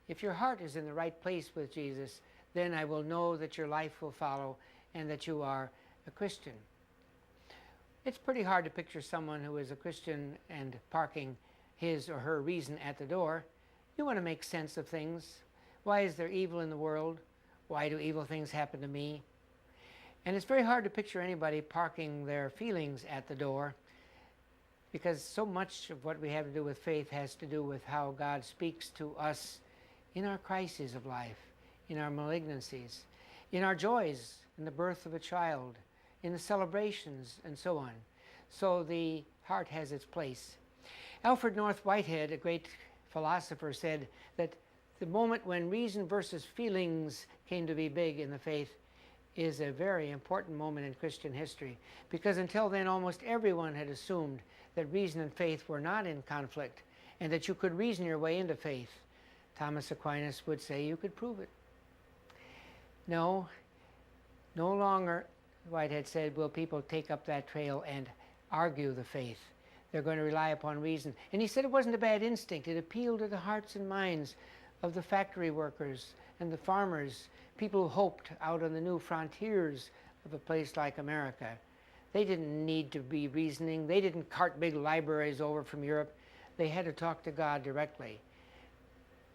If your heart is in the right place with Jesus, then I will know that your life will follow and that you are a Christian. It's pretty hard to picture someone who is a Christian and parking his or her reason at the door. You want to make sense of things. Why is there evil in the world? Why do evil things happen to me? And it's very hard to picture anybody parking their feelings at the door, because so much of what we have to do with faith has to do with how God speaks to us in our crises of life, in our malignancies, in our joys, in the birth of a child, in the celebrations, and so on. So the heart has its place. Alfred North Whitehead, a great philosopher, said that the moment when reason versus feelings came to be big in the faith is a very important moment in Christian history, because until then almost everyone had assumed that reason and faith were not in conflict and that you could reason your way into faith. Thomas Aquinas would say you could prove it. No longer, Whitehead said, will people take up that trail and argue the faith. They're going to rely upon reason. And he said it wasn't a bad instinct. It appealed to the hearts and minds of the factory workers and the farmers, people who hoped out on the new frontiers of a place like America. They didn't need to be reasoning. They didn't cart big libraries over from Europe. They had to talk to God directly.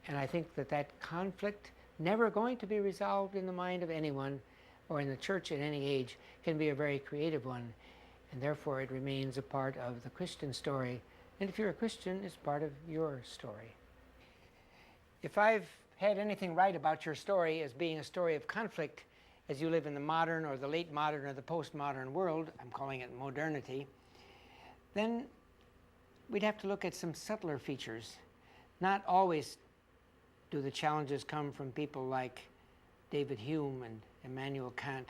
And I think that that conflict, never going to be resolved in the mind of anyone or in the church at any age, can be a very creative one. And therefore it remains a part of the Christian story. And if you're a Christian, it's part of your story. If I've had anything right about your story as being a story of conflict as you live in the modern or the late modern or the postmodern world, I'm calling it modernity, then we'd have to look at some subtler features. Not always do the challenges come from people like David Hume and Immanuel Kant.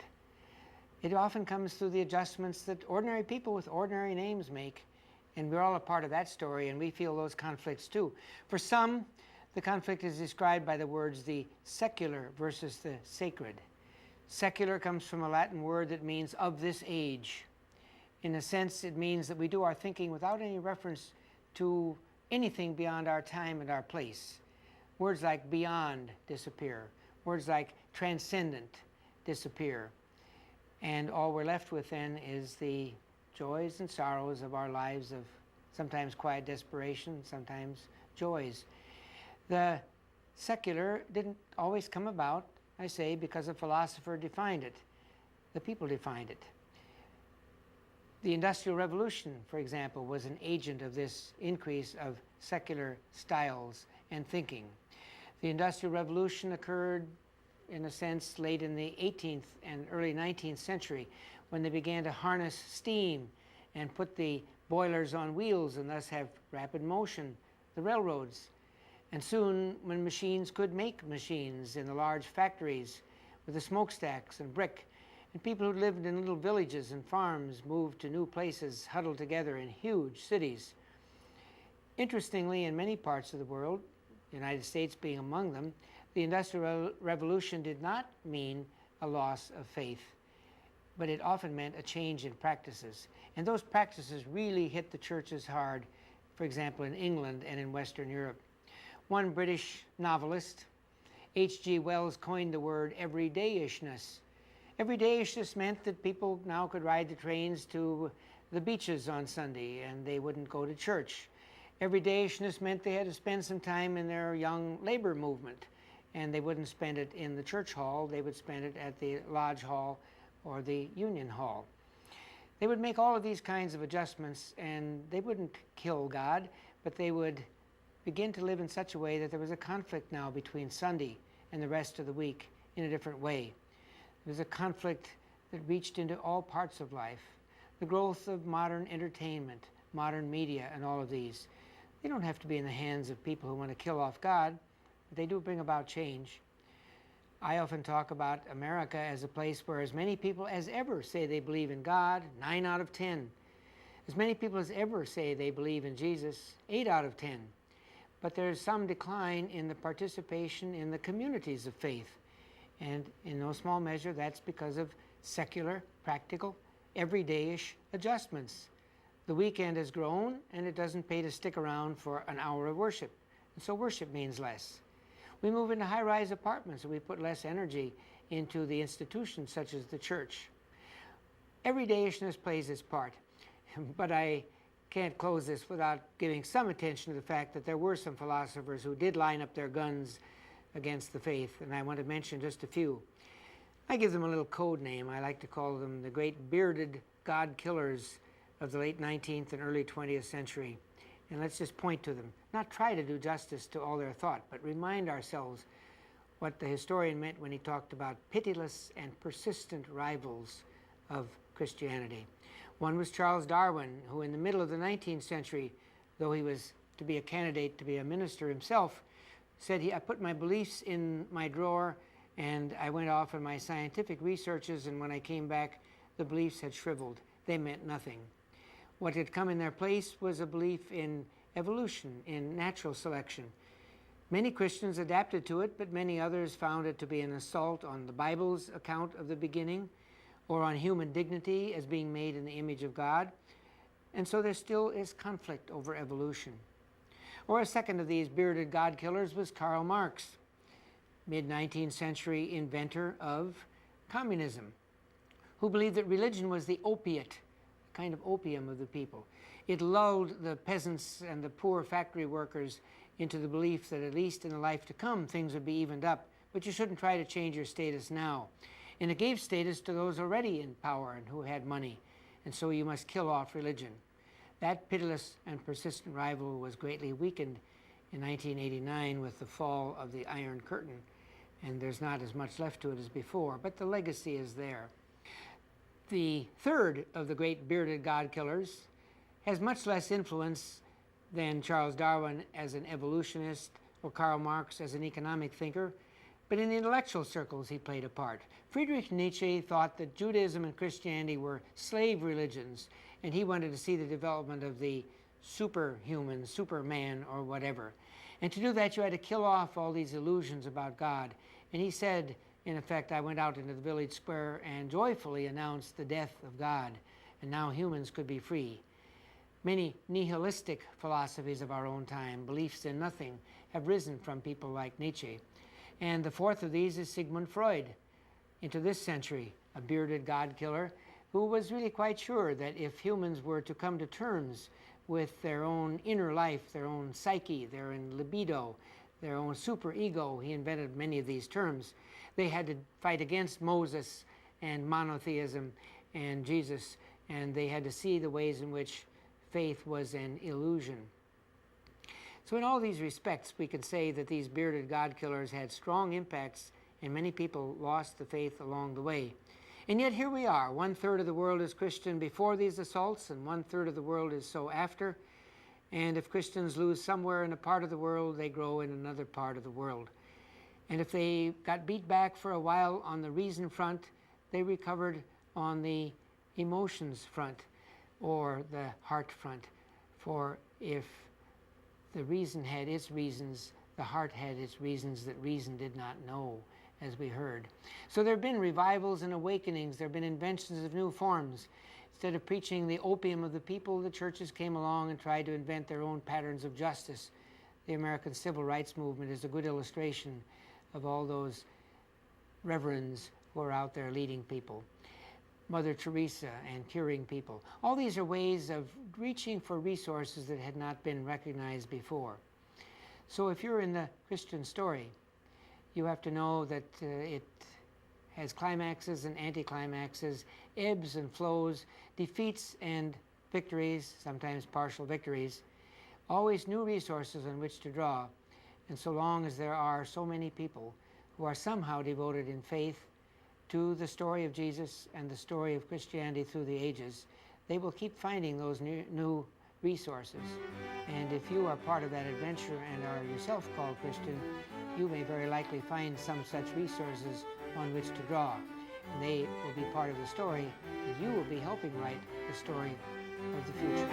It often comes through the adjustments that ordinary people with ordinary names make, and we're all a part of that story, and we feel those conflicts too. For some, the conflict is described by the words the secular versus the sacred. Secular comes from a Latin word that means of this age. In a sense, it means that we do our thinking without any reference to anything beyond our time and our place. Words like beyond disappear. Words like transcendent disappear. And all we're left with then is the joys and sorrows of our lives of sometimes quiet desperation, sometimes joys. The secular didn't always come about, I say, because a philosopher defined it. The people defined it. The Industrial Revolution, for example, was an agent of this increase of secular styles and thinking. The Industrial Revolution occurred, in a sense, late in the 18th and early 19th century, when they began to harness steam and put the boilers on wheels and thus have rapid motion, the railroads. And soon, when machines could make machines in the large factories with the smokestacks and brick, and people who lived in little villages and farms moved to new places, huddled together in huge cities. Interestingly, in many parts of the world, the United States being among them, the Industrial Revolution did not mean a loss of faith, but it often meant a change in practices. And those practices really hit the churches hard, for example, in England and in Western Europe. One British novelist, H.G. Wells, coined the word everydayishness. Everydayishness meant that people now could ride the trains to the beaches on Sunday and they wouldn't go to church. Everydayishness meant they had to spend some time in their young labor movement, and they wouldn't spend it in the church hall, they would spend it at the lodge hall or the union hall. They would make all of these kinds of adjustments, and they wouldn't kill God, but they would begin to live in such a way that there was a conflict now between Sunday and the rest of the week in a different way. There was a conflict that reached into all parts of life. The growth of modern entertainment, modern media, and all of these. They don't have to be in the hands of people who want to kill off God, but they do bring about change. I often talk about America as a place where as many people as ever say they believe in God, 9 out of 10. As many people as ever say they believe in Jesus, 8 out of 10. But there's some decline in the participation in the communities of faith. And in no small measure, that's because of secular, practical, everyday-ish adjustments. The weekend has grown, and it doesn't pay to stick around for an hour of worship. And so worship means less. We move into high-rise apartments, and we put less energy into the institutions such as the church. Everydayishness plays its part. But I can't close this without giving some attention to the fact that there were some philosophers who did line up their guns against the faith, and I want to mention just a few. I give them a little code name. I like to call them the great bearded God-killers of the late 19th and early 20th century. And let's just point to them. Not try to do justice to all their thought, but remind ourselves what the historian meant when he talked about pitiless and persistent rivals of Christianity. One was Charles Darwin, who in the middle of the 19th century, though he was to be a candidate to be a minister himself, said, I put my beliefs in my drawer and I went off on my scientific researches, and when I came back, the beliefs had shriveled. They meant nothing. What had come in their place was a belief in evolution, in natural selection. Many Christians adapted to it, but many others found it to be an assault on the Bible's account of the beginning, or on human dignity as being made in the image of God. And so there still is conflict over evolution. Or a second of these bearded God-killers was Karl Marx, mid-19th century inventor of communism, who believed that religion was the opiate, kind of opium of the people. It lulled the peasants and the poor factory workers into the belief that at least in the life to come things would be evened up, but you shouldn't try to change your status now. And it gave status to those already in power and who had money, and so you must kill off religion. That pitiless and persistent rival was greatly weakened in 1989 with the fall of the Iron Curtain, and there's not as much left to it as before, but the legacy is there. The third of the great bearded God-killers has much less influence than Charles Darwin as an evolutionist or Karl Marx as an economic thinker, but in the intellectual circles he played a part. Friedrich Nietzsche thought that Judaism and Christianity were slave religions, and he wanted to see the development of the superhuman, Superman, or whatever. And to do that, you had to kill off all these illusions about God. And he said, in effect, I went out into the village square and joyfully announced the death of God, and now humans could be free. Many nihilistic philosophies of our own time, beliefs in nothing, have risen from people like Nietzsche. And the fourth of these is Sigmund Freud, into this century, a bearded God-killer who was really quite sure that if humans were to come to terms with their own inner life, their own psyche, their own libido, their own superego, he invented many of these terms, they had to fight against Moses and monotheism and Jesus, and they had to see the ways in which faith was an illusion. So in all these respects, we can say that these bearded God-killers had strong impacts, and many people lost the faith along the way. And yet here we are. 1/3 of the world is Christian before these assaults, and 1/3 of the world is so after. And if Christians lose somewhere in a part of the world, they grow in another part of the world. And if they got beat back for a while on the reason front, they recovered on the emotions front or the heart front. For if the reason had its reasons, the heart had its reasons that reason did not know, as we heard. So there have been revivals and awakenings. There have been inventions of new forms. Instead of preaching the opium of the people, the churches came along and tried to invent their own patterns of justice. The American Civil Rights Movement is a good illustration of all those reverends who are out there leading people. Mother Teresa and curing people. All these are ways of reaching for resources that had not been recognized before. So if you're in the Christian story, you have to know that it has climaxes and anticlimaxes, ebbs and flows, defeats and victories, sometimes partial victories, always new resources on which to draw. And so long as there are so many people who are somehow devoted in faith to the story of Jesus and the story of Christianity through the ages, they will keep finding those new resources. And if you are part of that adventure and are yourself called Christian, you may very likely find some such resources on which to draw. And they will be part of the story, and you will be helping write the story of the future.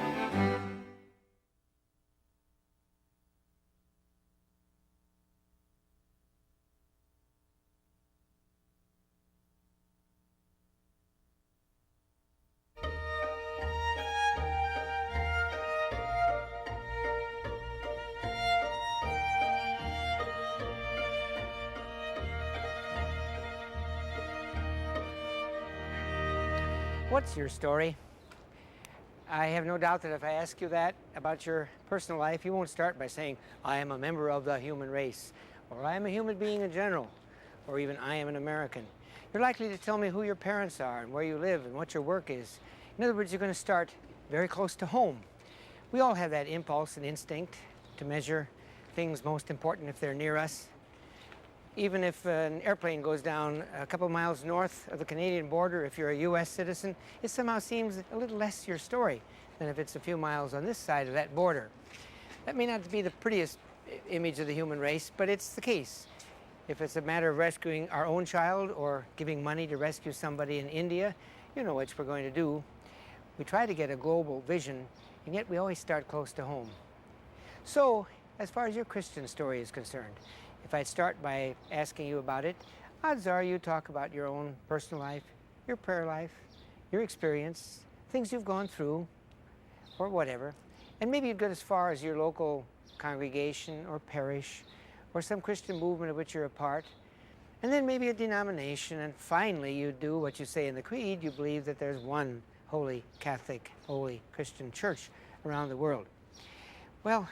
What's your story? I have no doubt that if I ask you that about your personal life, you won't start by saying, I am a member of the human race, or I am a human being in general, or even I am an American. You're likely to tell me who your parents are and where you live and what your work is. In other words, you're going to start very close to home. We all have that impulse and instinct to measure things most important if they're near us. Even if an airplane goes down a couple miles north of the Canadian border, if you're a U.S. citizen, it somehow seems a little less your story than if it's a few miles on this side of that border. That may not be the prettiest image of the human race, but it's the case. If it's a matter of rescuing our own child or giving money to rescue somebody in India, you know which we're going to do. We try to get a global vision, and yet we always start close to home. So, as far as your Christian story is concerned, if I start by asking you about it, odds are you talk about your own personal life, your prayer life, your experience, things you've gone through, or whatever. And maybe you'd get as far as your local congregation or parish, or some Christian movement of which you're a part, and then maybe a denomination, and finally you do what you say in the creed, you believe that there's one holy Catholic, holy Christian church around the world. Well,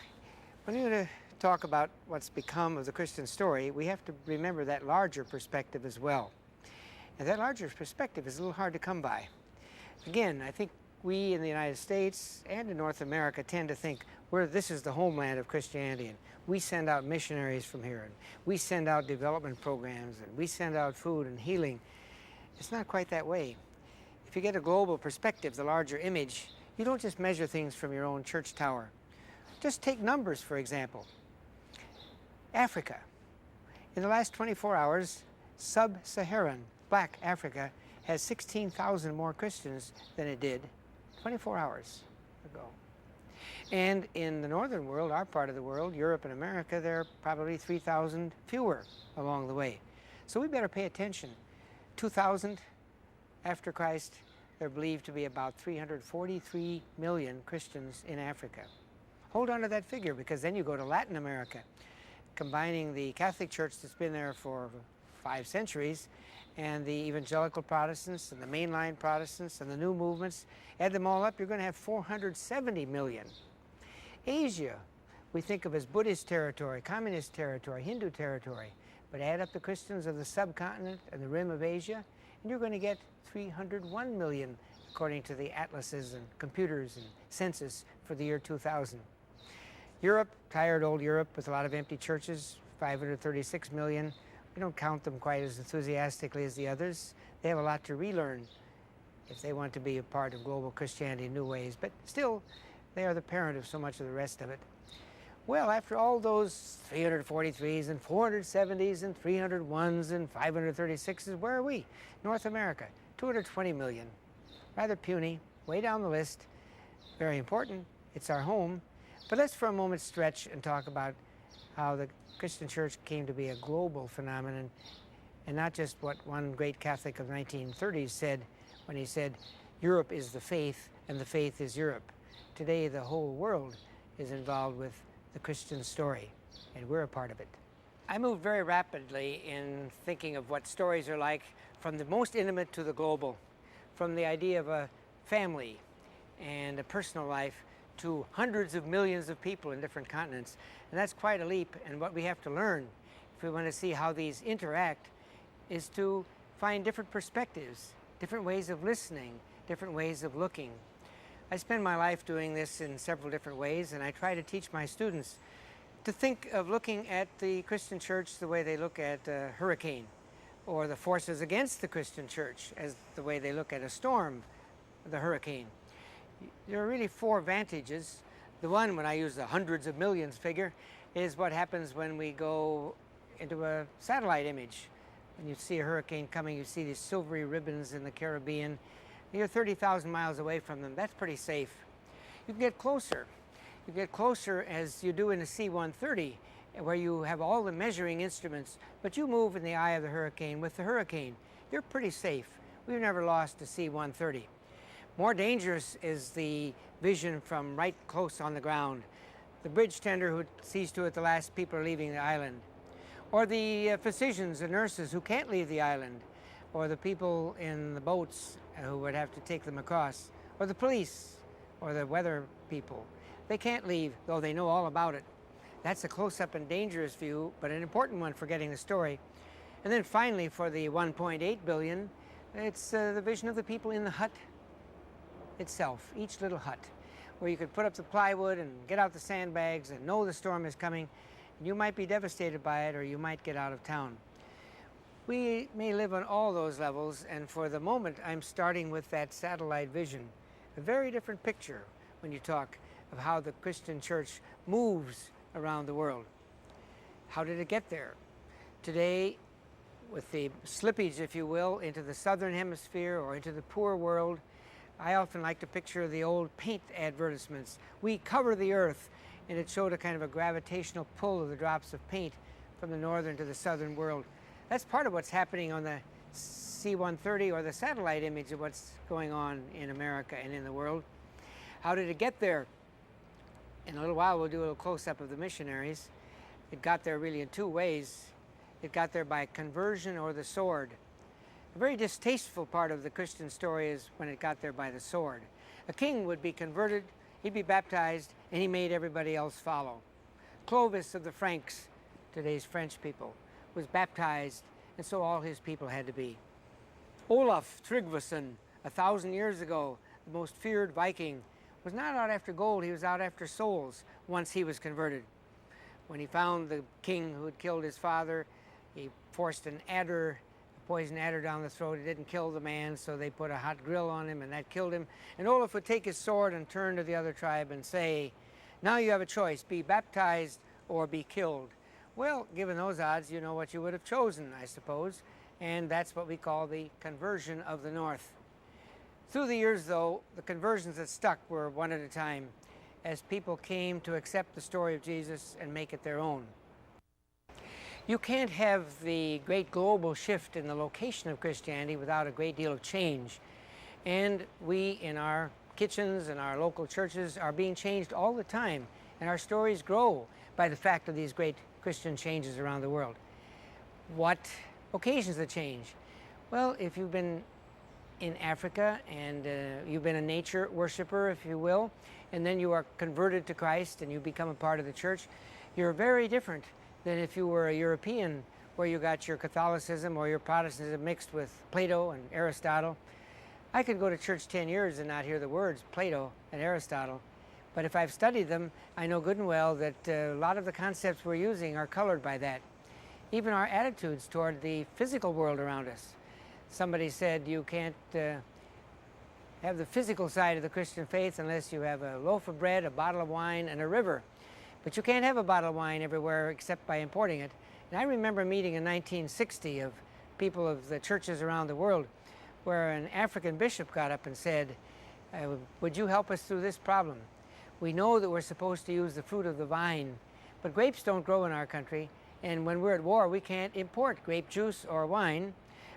when you're going to talk about what's become of the Christian story, we have to remember that larger perspective as well. And that larger perspective is a little hard to come by. Again, I think we in the United States and in North America tend to think this is the homeland of Christianity, and we send out missionaries from here, and we send out development programs, and we send out food and healing. It's not quite that way. If you get a global perspective, the larger image, you don't just measure things from your own church tower. Just take numbers, for example. Africa. In the last 24 hours, sub-Saharan black Africa has 16,000 more Christians than it did 24 hours ago. And in the northern world, our part of the world, Europe and America, there are probably 3,000 fewer along the way. So we better pay attention. 2000 after Christ, there are believed to be about 343 million Christians in Africa. Hold on to that figure, because then you go to Latin America, combining the Catholic Church that's been there for 5 centuries and the evangelical Protestants and the mainline Protestants and the new movements. Add them all up, you're going to have 470 million. Asia, we think of as Buddhist territory, communist territory, Hindu territory, but add up the Christians of the subcontinent and the rim of Asia, and you're going to get 301 million, according to the atlases and computers and census for the year 2000. Europe, tired old Europe with a lot of empty churches, 536 million. We don't count them quite as enthusiastically as the others. They have a lot to relearn if they want to be a part of global Christianity in new ways, but still, they are the parent of so much of the rest of it. Well, after all those 343s and 470s and 301s and 536s, where are we? North America, 220 million. Rather puny, way down the list. Very important, it's our home. But let's for a moment stretch and talk about how the Christian church came to be a global phenomenon, and not just what one great Catholic of the 1930s said when he said, Europe is the faith and the faith is Europe. Today the whole world is involved with the Christian story, and we're a part of it. I moved very rapidly in thinking of what stories are like, from the most intimate to the global, from the idea of a family and a personal life to hundreds of millions of people in different continents. And that's quite a leap, and what we have to learn if we want to see how these interact is to find different perspectives, different ways of listening, different ways of looking. I spend my life doing this in several different ways, and I try to teach my students to think of looking at the Christian church the way they look at a hurricane, or the forces against the Christian church as the way they look at a storm, the hurricane. There are really 4 vantages. The one, when I use the hundreds of millions figure, is what happens when we go into a satellite image. When you see a hurricane coming, you see these silvery ribbons in the Caribbean. You're 30,000 miles away from them. That's pretty safe. You get closer. You get closer as you do in a C-130, where you have all the measuring instruments, but you move in the eye of the hurricane with the hurricane. You're pretty safe. We've never lost a C-130. More dangerous is the vision from right close on the ground. The bridge tender who sees to it the last people are leaving the island. Or the physicians and nurses who can't leave the island. Or the people in the boats who would have to take them across. Or the police, or the weather people. They can't leave, though they know all about it. That's a close-up and dangerous view, but an important one for getting the story. And then finally, for the 1.8 billion, it's the vision of the people in the hut itself, each little hut, where you could put up the plywood and get out the sandbags and know the storm is coming. And you might be devastated by it, or you might get out of town. We may live on all those levels, and for the moment, I'm starting with that satellite vision. A very different picture when you talk of how the Christian church moves around the world. How did it get there? Today, with the slippage, if you will, into the southern hemisphere or into the poor world, I often like to picture the old paint advertisements. We cover the earth, and it showed a kind of a gravitational pull of the drops of paint from the northern to the southern world. That's part of what's happening on the C-130 or the satellite image of what's going on in America and in the world. How did it get there? In a little while, we'll do a little close-up of the missionaries. It got there really in two ways. It got there by conversion or the sword. A very distasteful part of the Christian story is when it got there by the sword. A king would be converted, he'd be baptized, and he made everybody else follow. Clovis of the Franks, today's French people, was baptized, and so all his people had to be. Olaf Tryggvason, 1,000 years ago, the most feared Viking, was not out after gold, he was out after souls once he was converted. When he found the king who had killed his father, he forced an adder, a poison adder down the throat. It didn't kill the man, so they put a hot grill on him, and that killed him. And Olaf would take his sword and turn to the other tribe and say, now you have a choice, be baptized or be killed. Well, given those odds, you know what you would have chosen, I suppose, and that's what we call the conversion of the North. Through the years, though, the conversions that stuck were one at a time, as people came to accept the story of Jesus and make it their own. You can't have the great global shift in the location of Christianity without a great deal of change. And we, in our kitchens and our local churches, are being changed all the time, and our stories grow by the fact of these great Christian changes around the world. What occasions the change? Well, if you've been in Africa and you've been a nature worshiper, if you will, and then you are converted to Christ and you become a part of the church, you're very different than if you were a European where you got your Catholicism or your Protestantism mixed with Plato and Aristotle. I could go to church 10 years and not hear the words Plato and Aristotle, but if I've studied them, I know good and well that a lot of the concepts we're using are colored by that. Even our attitudes toward the physical world around us. Somebody said you can't have the physical side of the Christian faith unless you have a loaf of bread, a bottle of wine, and a river. But you can't have a bottle of wine everywhere except by importing it. And I remember a meeting in 1960 of people of the churches around the world where an African bishop got up and said, would you help us through this problem? We know that we're supposed to use the fruit of the vine, but grapes don't grow in our country, and when we're at war, we can't import grape juice or wine,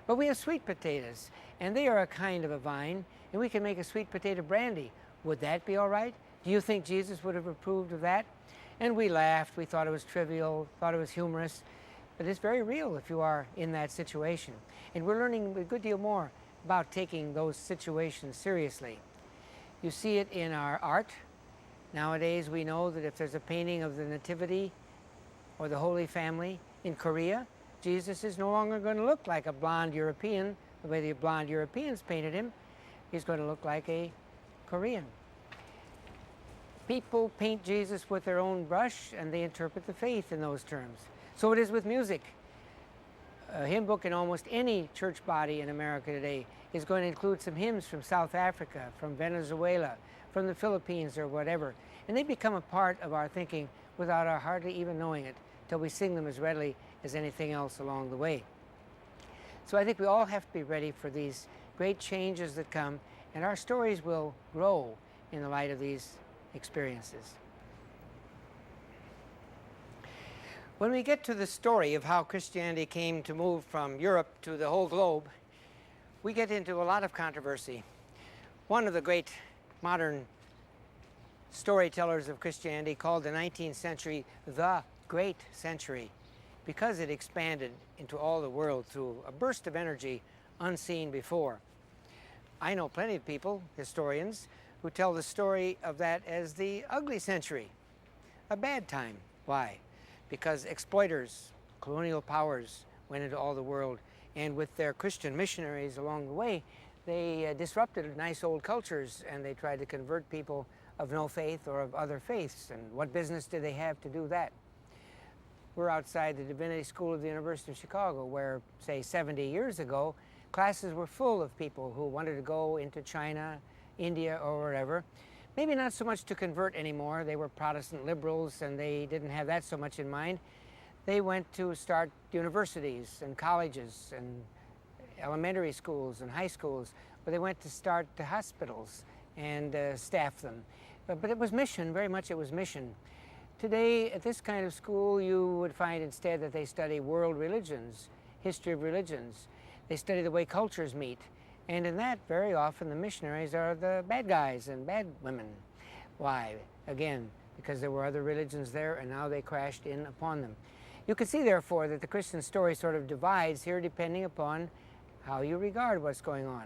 but we have sweet potatoes, and they are a kind of a vine, and we can make a sweet potato brandy. Would that be all right? Do you think Jesus would have approved of that? And we laughed. We thought it was trivial, thought it was humorous, but it's very real if you are in that situation. And we're learning a good deal more about taking those situations seriously. You see it in our art. Nowadays, we know that if there's a painting of the Nativity or the Holy Family in Korea, Jesus is no longer going to look like a blonde European, the way the blonde Europeans painted him. He's going to look like a Korean. People paint Jesus with their own brush, and they interpret the faith in those terms. So it is with music. A hymn book in almost any church body in America today is going to include some hymns from South Africa, from Venezuela, from the Philippines, or whatever. And they become a part of our thinking without our hardly even knowing it, till we sing them as readily as anything else along the way. So I think we all have to be ready for these great changes that come, and our stories will grow in the light of these experiences. When we get to the story of how Christianity came to move from Europe to the whole globe, we get into a lot of controversy. One of the great modern storytellers of Christianity called the 19th century the Great Century, because it expanded into all the world through a burst of energy unseen before. I know plenty of people, historians, who tell the story of that as the ugly century, a bad time. Why? Because exploiters, colonial powers went into all the world, and with their Christian missionaries along the way, they disrupted nice old cultures, and they tried to convert people of no faith or of other faiths. And what business did they have to do that? We're outside the Divinity School of the University of Chicago, where, say, 70 years ago, classes were full of people who wanted to go into China, India, or wherever. Maybe not so much to convert anymore. They were Protestant liberals, and they didn't have that so much in mind. They went to start universities and colleges and elementary schools and high schools, where they went to start the hospitals and staff them. But it was mission, very much it was mission. Today, at this kind of school, you would find instead that they study world religions, history of religions. They study the way cultures meet. And in that, very often, the missionaries are the bad guys and bad women. Why? Again, because there were other religions there, and now they crashed in upon them. You can see, therefore, that the Christian story sort of divides here depending upon how you regard what's going on.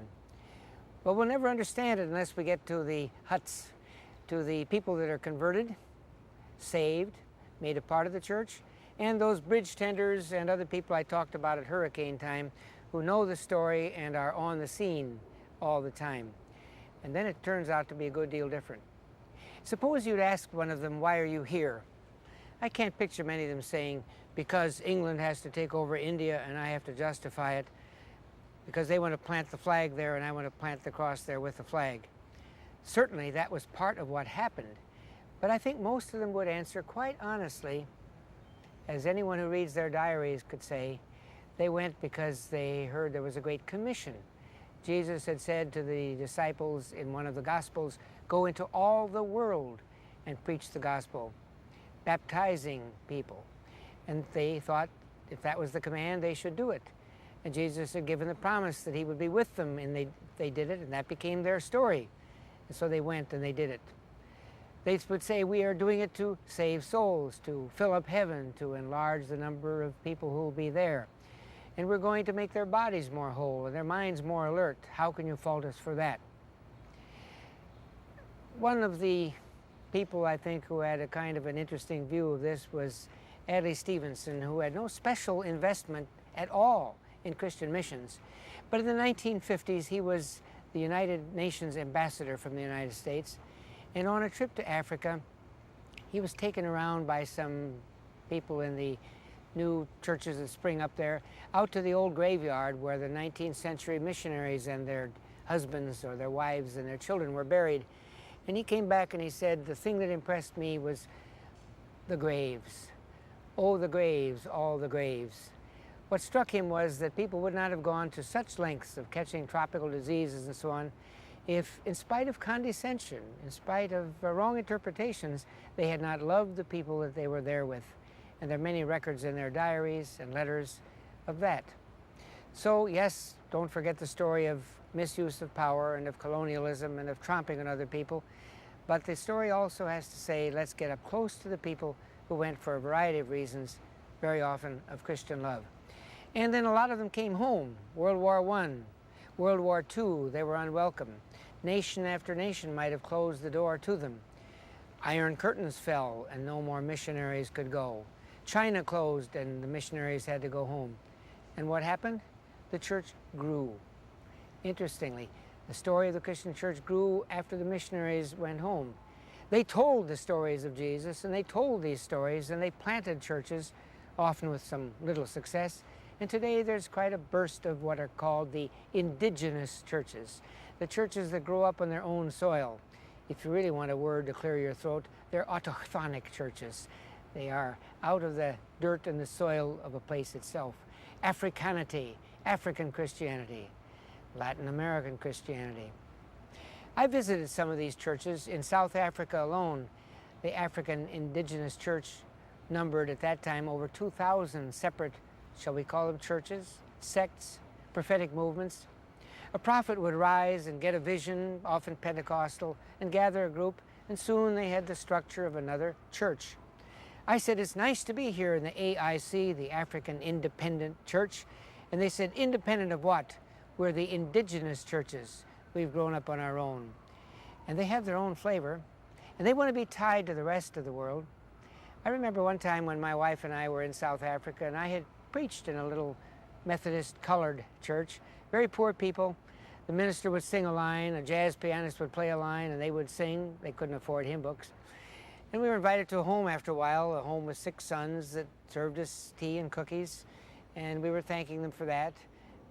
But we'll never understand it unless we get to the huts, to the people that are converted, saved, made a part of the church, and those bridge tenders and other people I talked about at hurricane time who know the story and are on the scene all the time. And then it turns out to be a good deal different. Suppose you'd ask one of them, why are you here? I can't picture many of them saying, because England has to take over India and I have to justify it, because they want to plant the flag there and I want to plant the cross there with the flag. Certainly that was part of what happened. But I think most of them would answer quite honestly, as anyone who reads their diaries could say, they went because they heard there was a great commission. Jesus had said to the disciples in one of the Gospels, go into all the world and preach the gospel, baptizing people. And they thought if that was the command, they should do it. And Jesus had given the promise that he would be with them, and they did it, and that became their story. And so they went and they did it. They would say, we are doing it to save souls, to fill up heaven, to enlarge the number of people who will be there. And we're going to make their bodies more whole and their minds more alert. How can you fault us for that? One of the people, I think, who had a kind of an interesting view of this was Adlai Stevenson, who had no special investment at all in Christian missions. But in the 1950s, he was the United Nations ambassador from the United States. And on a trip to Africa, he was taken around by some people in the new churches that spring up there, out to the old graveyard where the 19th century missionaries and their husbands or their wives and their children were buried. And he came back and he said, the thing that impressed me was the graves. Oh, the graves, all the graves. What struck him was that people would not have gone to such lengths of catching tropical diseases and so on if, in spite of condescension, in spite of wrong interpretations, they had not loved the people that they were there with. And there are many records in their diaries and letters of that. So, yes, don't forget the story of misuse of power and of colonialism and of tromping on other people. But the story also has to say, let's get up close to the people who went for a variety of reasons, very often of Christian love. And then a lot of them came home. World War I, World War II, they were unwelcome. Nation after nation might have closed the door to them. Iron curtains fell and no more missionaries could go. China closed and the missionaries had to go home. And what happened? The church grew. Interestingly, the story of the Christian church grew after the missionaries went home. They told the stories of Jesus, and they told these stories, and they planted churches, often with some little success. And today there's quite a burst of what are called the indigenous churches, the churches that grow up on their own soil. If you really want a word to clear your throat, they're autochthonic churches. They are out of the dirt and the soil of a place itself. Africanity, African Christianity, Latin American Christianity. I visited some of these churches. In South Africa alone, the African Indigenous Church numbered at that time over 2,000 separate, shall we call them churches, sects, prophetic movements. A prophet would rise and get a vision, often Pentecostal, and gather a group, and soon they had the structure of another church. I said, it's nice to be here in the AIC, the African Independent Church. And they said, independent of what? We're the indigenous churches. We've grown up on our own. And they have their own flavor, and they want to be tied to the rest of the world. I remember one time when my wife and I were in South Africa, and I had preached in a little Methodist colored church, very poor people. The minister would sing a line, a jazz pianist would play a line, and they would sing. They couldn't afford hymn books. And we were invited to a home after a while, a home with 6 sons that served us tea and cookies, and we were thanking them for that.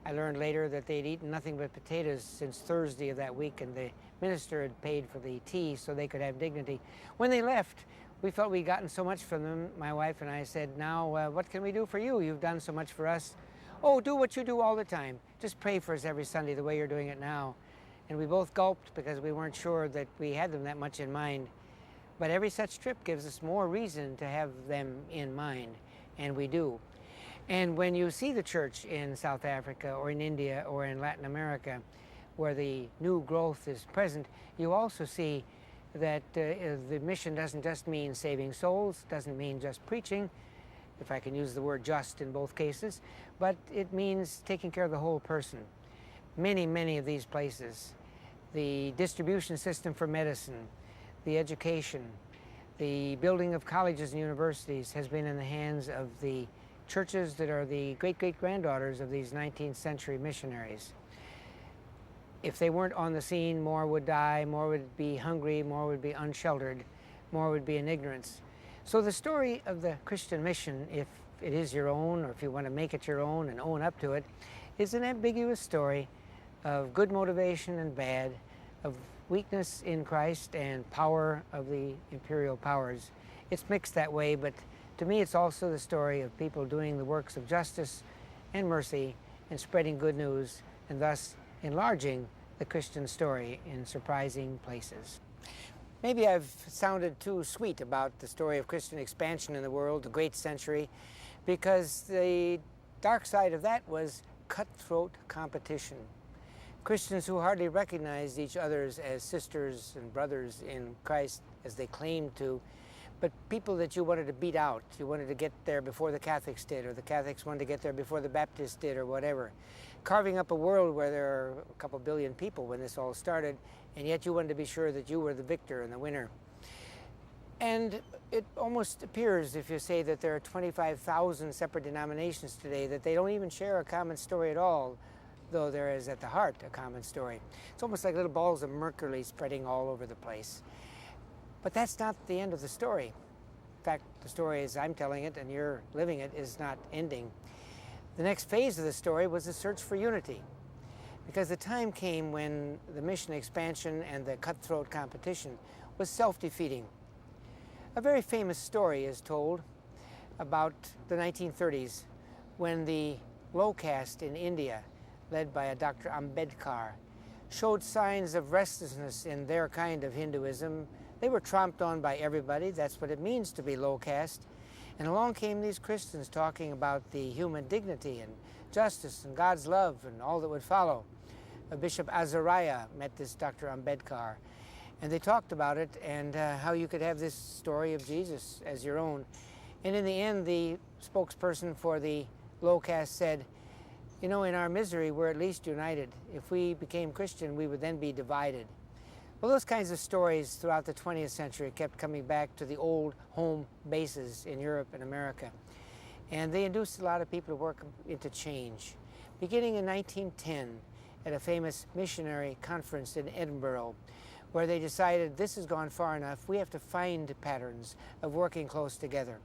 I learned later that they'd eaten nothing but potatoes since Thursday of that week, and the minister had paid for the tea so they could have dignity. When they left, we felt we'd gotten so much from them. My wife and I said, now what can we do for you? You've done so much for us. Oh, do what you do all the time. Just pray for us every Sunday the way you're doing it now. And we both gulped because we weren't sure that we had them that much in mind. But every such trip gives us more reason to have them in mind, and we do. And when you see the church in South Africa or in India or in Latin America, where the new growth is present, you also see that the mission doesn't just mean saving souls, doesn't mean just preaching, if I can use the word just in both cases, but it means taking care of the whole person. Many of these places, the distribution system for medicine, the education, the building of colleges and universities has been in the hands of the churches that are the great-great-granddaughters of these 19th century missionaries. If they weren't on the scene, more would die, more would be hungry, more would be unsheltered, more would be in ignorance. So the story of the Christian mission, if it is your own, or if you want to make it your own and own up to it, is an ambiguous story of good motivation and bad, of weakness in Christ and power of the imperial powers. It's mixed that way, but to me it's also the story of people doing the works of justice and mercy and spreading good news, and thus enlarging the Christian story in surprising places. Maybe I've sounded too sweet about the story of Christian expansion in the world, the great century, because the dark side of that was cutthroat competition. Christians who hardly recognized each other as sisters and brothers in Christ as they claimed to, but people that you wanted to beat out. You wanted to get there before the Catholics did, or the Catholics wanted to get there before the Baptists did, or whatever. Carving up a world where there are a couple billion people when this all started, and yet you wanted to be sure that you were the victor and the winner. And it almost appears, if you say that there are 25,000 separate denominations today, that they don't even share a common story at all, though there is at the heart a common story. It's almost like little balls of mercury spreading all over the place. But that's not the end of the story. In fact, the story as I'm telling it and you're living it is not ending. The next phase of the story was the search for unity, because the time came when the mission expansion and the cutthroat competition was self-defeating. A very famous story is told about the 1930s when the low caste in India, led by a Dr. Ambedkar, showed signs of restlessness in their kind of Hinduism. They were tromped on by everybody. That's what it means to be low caste. And along came these Christians talking about the human dignity and justice and God's love and all that would follow. Bishop Azariah met this Dr. Ambedkar, and they talked about it and how you could have this story of Jesus as your own. And in the end, the spokesperson for the low caste said, you know, in our misery, we're at least united. If we became Christian, we would then be divided. Well, those kinds of stories throughout the 20th century kept coming back to the old home bases in Europe and America. And they induced a lot of people to work into change. Beginning in 1910, at a famous missionary conference in Edinburgh, where they decided this has gone far enough, we have to find patterns of working close together.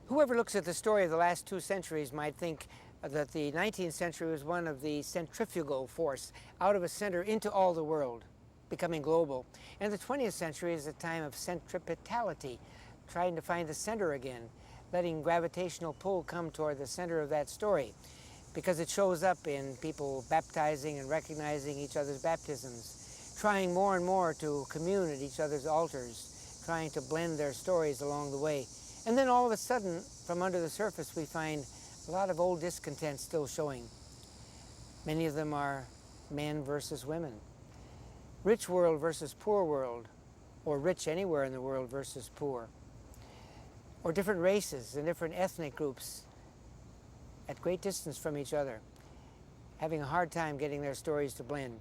Whoever looks at the story of the last 2 centuries might think that the 19th century was one of the centrifugal force, out of a center into all the world, becoming global. And the 20th century is a time of centripetality, trying to find the center again, letting gravitational pull come toward the center of that story, because it shows up in people baptizing and recognizing each other's baptisms, trying more and more to commune at each other's altars, trying to blend their stories along the way. And then all of a sudden, from under the surface, we find a lot of old discontent still showing. Many of them are men versus women, rich world versus poor world, or rich anywhere in the world versus poor, or different races and different ethnic groups at great distance from each other, having a hard time getting their stories to blend.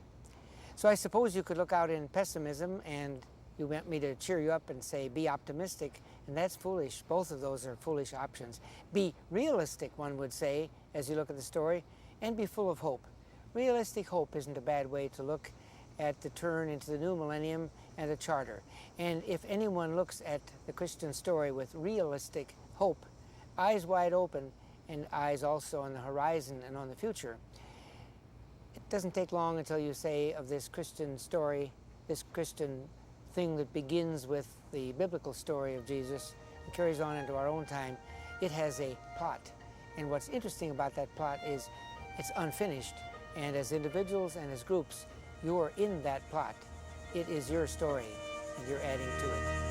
So I suppose you could look out in pessimism, and you want me to cheer you up and say, be optimistic, and that's foolish. Both of those are foolish options. Be realistic, one would say, as you look at the story, and be full of hope. Realistic hope isn't a bad way to look at the turn into the new millennium and the charter. And if anyone looks at the Christian story with realistic hope, eyes wide open, and eyes also on the horizon and on the future, it doesn't take long until you say of this Christian story, this Christian thing that begins with the biblical story of Jesus and carries on into our own time, it has a plot. And what's interesting about that plot is it's unfinished. And as individuals and as groups, you're in that plot. It is your story, and you're adding to it.